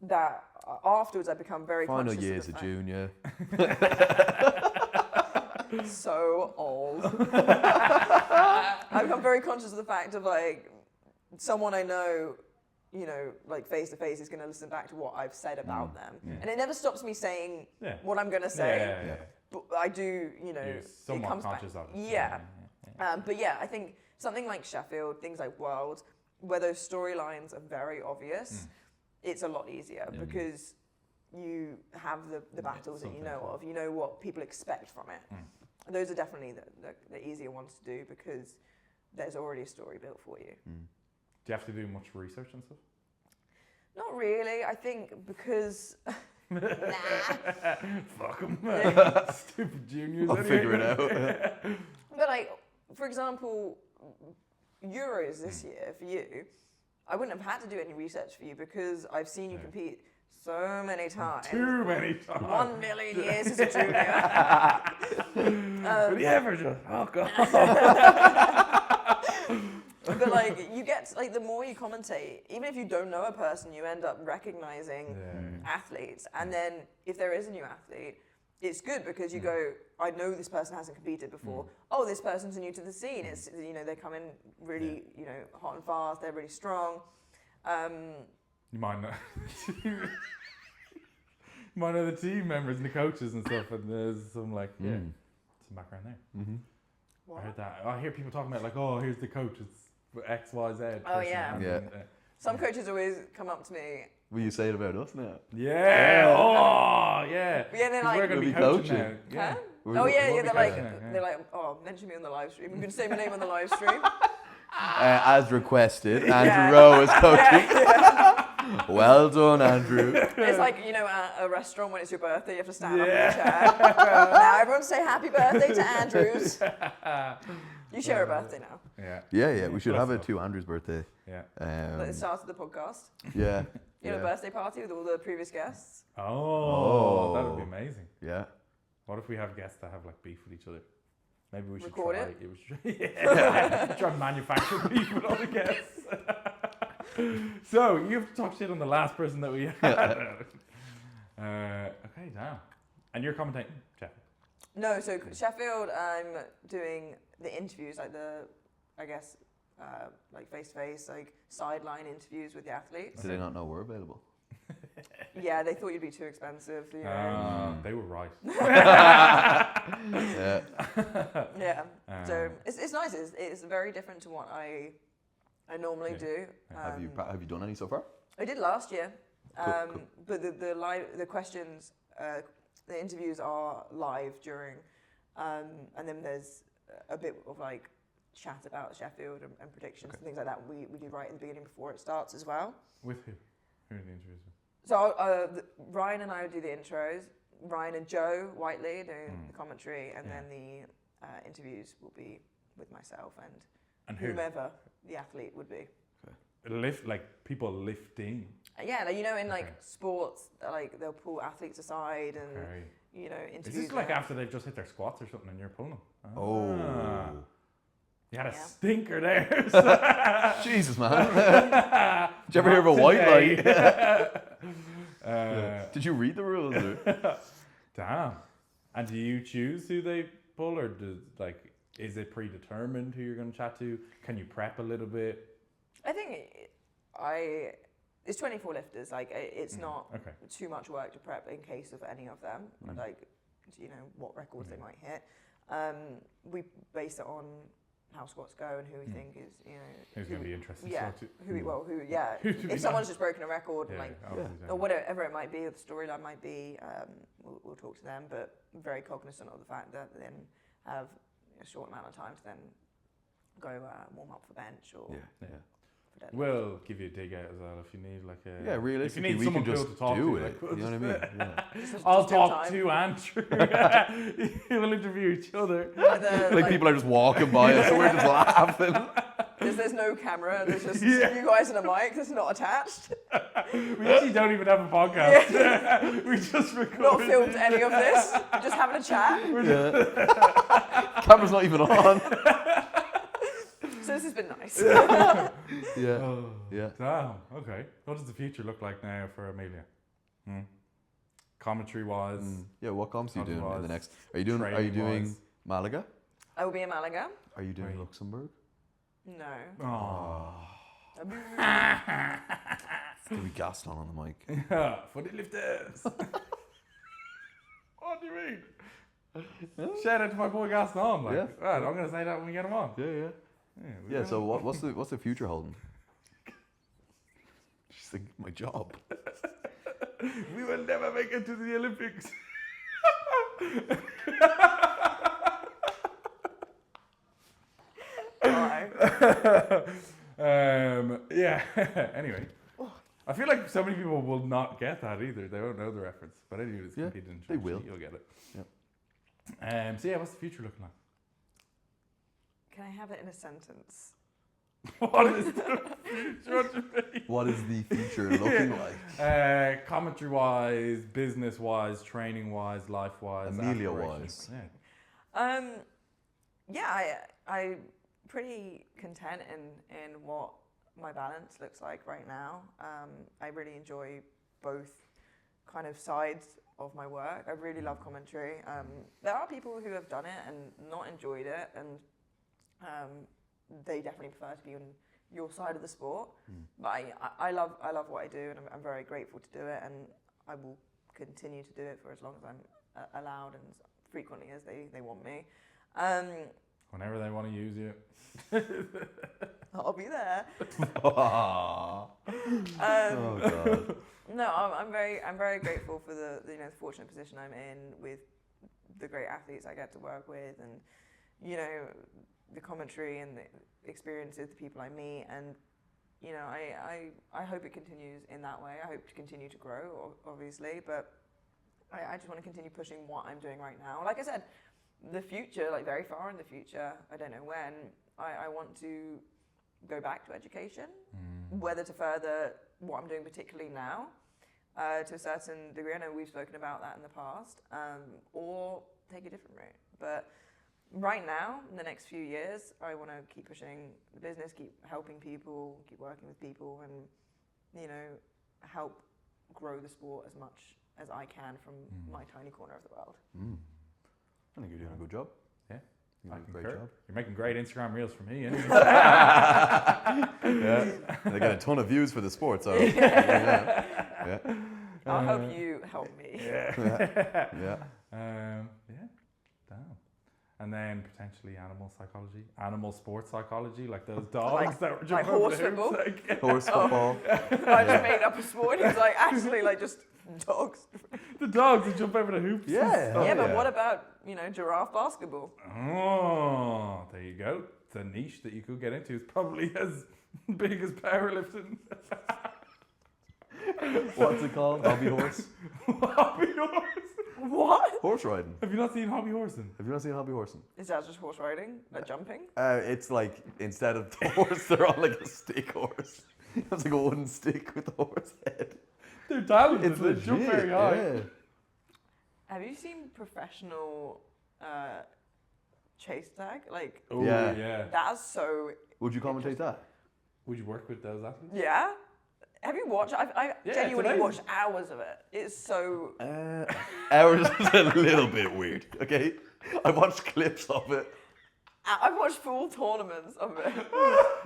That afterwards I become very final conscious. Year's a junior. So old. I've become very conscious of the fact of like someone I know, like face to face is going to listen back to what I've said about them, and it never stops me saying what I'm going to say. But I do, You're somewhat it comes conscious back. of it. But I think something like Sheffield, things like World, where those storylines are very obvious, it's a lot easier because you have the battles that you know of. You know what people expect from it. those are definitely the easier ones to do because there's already a story built for you. Do you have to do much research and stuff? Not really. I think because Fuck them. Stupid juniors. I'll figure it out. But like, for example, Euros this year for you, I wouldn't have had to do any research for you because I've seen you compete so many times. Too many times. 1 million years as a junior. But you ever just fuck off? But like, you get like the more you commentate, even if you don't know a person, you end up recognizing athletes. And then if there is a new athlete, it's good because you go, I know this person hasn't competed before. Oh, this person's new to the scene. It's, you know, they come in really, you know, hot and fast. They're really strong. You might know. You might know the team members and the coaches and stuff, and there's some like some background there. What? I heard that. I hear people talking about like, oh, here's the coach. It's X, Y, Z. Oh, yeah. And, Some coaches always come up to me. Will you say it about us now? Yeah. Oh, yeah. Yeah, they're 'Cause like, we're going to be We'll be coaching now. coaching. Yeah. huh? We're- Oh yeah, we'll yeah. be They're like, coaching now, they're like, oh, mention me on the live stream. You can say my name on the live stream. As requested, Andrew Rowe is coaching. Well done, Andrew. It's like, you know, at a restaurant when it's your birthday, you have to stand up in your chair. Now everyone say happy birthday to Andrews. You share a birthday now. Yeah. We should have it to Andrew's birthday. Yeah. Like the start of the podcast. Yeah. You know, a birthday party with all the previous guests. Oh, that would be amazing. Yeah. What if we have guests that have like beef with each other? Maybe we should Record try it? We should try and manufacture beef with all the guests. So you have to talk shit on the last person that we had. Okay, damn. And you're commentating, Jeff? No, so Sheffield, I'm doing the interviews, like the, I guess, like face-to-face, like sideline interviews with the athletes. Did they not know we're available? Yeah, they thought you'd be too expensive. You know. They were right. Yeah. Yeah. So it's nice. It's very different to what I normally do. Have you done any so far? I did last year, Cool. but the questions, the interviews are live during, and then there's a bit of like chat about Sheffield and predictions and things like that. We do right at the beginning before it starts as well. With who? Who are the interviews with? So Ryan and I would do the intros. Ryan and Joe Whiteley do the commentary, and then the interviews will be with myself and whomever the athlete would be. Lift, like people lifting. Yeah, like, you know, in like sports, like they'll pull athletes aside and you know interview. Is this like after they've just hit their squats or something and you're pulling them? Oh. You had a stinker there. Jesus, man. Did you ever hear of a white light? Did you read the rules? Or? Damn. And do you choose who they pull, or is it predetermined who you're going to chat to? Can you prep a little bit? I think it's 24 lifters. Like it's not too much work to prep in case of any of them. Like, you know, what records they might hit. We base it on how squats go and who we think is, you know, who's going to be interested. Yeah, Who if someone's just broken a record, like, exactly. or whatever it might be, the storyline might be, we'll talk to them, but very cognizant of the fact that they then have a short amount of time to then go warm up for bench or for deadlift. We'll give you a dig out as well if you need like a... Yeah, realistically, if you need we can someone just cool to talk do to, it. like, You know what I mean? Yeah. I'll talk to Andrew. We'll interview each other. Like people are just walking by us, so we're just laughing. There's no camera, there's just you guys and a mic that's not attached. We actually don't even have a podcast. We just recorded. Not filmed any of this, just having a chat. Camera's not even on. So this has been nice. Yeah. Damn. Okay. What does the future look like now for Amelia? Commentary wise. Yeah. What comps are you doing in the Otherwise, next? Are you doing training-wise. Malaga? I will be in Malaga. Are you doing Luxembourg? No. Oh. Can we Gaston on the mic? For the lifters. What do you mean? Shout out to my boy Gaston. Like, right, I'm going to say that when we get him on. Yeah. So what's the future holding? She's like, my job. We will never make it to the Olympics. Yeah. Anyway, I feel like so many people will not get that either. They won't know the reference. But anyone who's competed in they track will. sheet, you'll get it. Yep. So yeah, what's the future looking like? Can I have it in a sentence? What is the future? What do you mean? What is the future looking like? Commentary wise, business wise, training wise, life wise, Amelia wise. Yeah. Yeah, I'm pretty content in what my balance looks like right now. I really enjoy both kind of sides of my work. I really love commentary. There are people who have done it and not enjoyed it, and they definitely prefer to be on your side of the sport. But I love what I do, and I'm very grateful to do it, and I will continue to do it for as long as I'm allowed and as frequently as they want me. Whenever they want to use you. I'll be there. Oh God. No, I'm very grateful for the fortunate position I'm in with the great athletes I get to work with, and the commentary and the experiences, the people I meet, and I hope it continues in that way. I hope to continue to grow, obviously, but I just want to continue pushing what I'm doing right now. Like I said, the future, like very far in the future, I don't know when, I want to go back to education, whether to further what I'm doing particularly now, to a certain degree. I know we've spoken about that in the past, or take a different route. But right now, in the next few years, I want to keep pushing the business, keep helping people, keep working with people, and help grow the sport as much as I can from my tiny corner of the world. I think you're doing a good job. Yeah. You're doing a great concur. job. You're making great Instagram reels for me. Anyway. Yeah. They get a ton of views for the sport, so yeah. I hope you help me. Yeah. Yeah. Damn. And then potentially animal sports psychology, like those dogs that were jumping horse over the hoops, football? Horse football. I just made up a sport. He was like, actually, like just dogs. The dogs that jump over the hoops. Yeah. Yeah, but what about, giraffe basketball? Oh, there you go. The niche that you could get into is probably as big as powerlifting. What's it called? Hobby horse? Hobby horse. What? Horse riding. Have you not seen hobby horsing? Have you not seen hobby horsing? Is that just horse riding? Like jumping? It's like, instead of the horse, they're on like a stick horse. It's like a wooden stick with the horse head. They're talented. It's They legit. jump very high. Yeah. Have you seen professional chase tag? Like, Oh, Yeah. yeah. that's so... Would you commentate that? Would you work with those athletes? Yeah? Have you watched? I it's genuinely amazing. watched hours of it. It's so... Ours is a little bit weird, okay? I watched clips of it. I've watched full tournaments of it.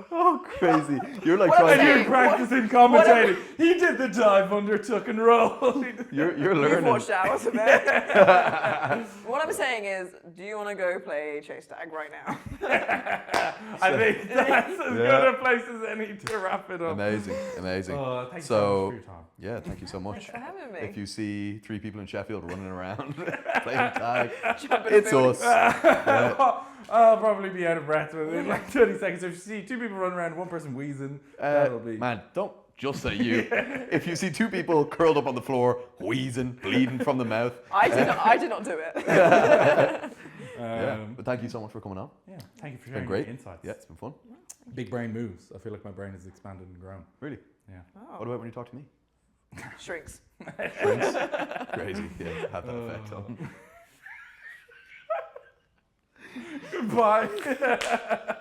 Oh, crazy. You're like What I'm And trying you're saying- practicing commentating. He did the dive under tuck and roll. You're You've learning. watched hours of it. What I'm saying is, do you want to go play chase tag right now? I think that's as good a place as any to wrap it up. Amazing, amazing. Oh, thank you So- so much for your time. Yeah, thank you so much. Thanks for having me. If you see 3 people in Sheffield running around playing tag, Jumping it's buildings. us. I'll probably be out of breath within like 30 seconds. So if you see 2 people running around, 1 person wheezing, that'll be... Man, don't just say you. If you see 2 people curled up on the floor, wheezing, bleeding from the mouth. I did not do it. Yeah, but thank you so much for coming on. Yeah, thank you for It's been sharing great. your insights. Yeah, it's been fun. Big brain moves. I feel like my brain has expanded and grown. Really. Yeah. Oh, What about when you talk to me? shrinks. Drinks? Crazy. Yeah, have that effect on. Goodbye.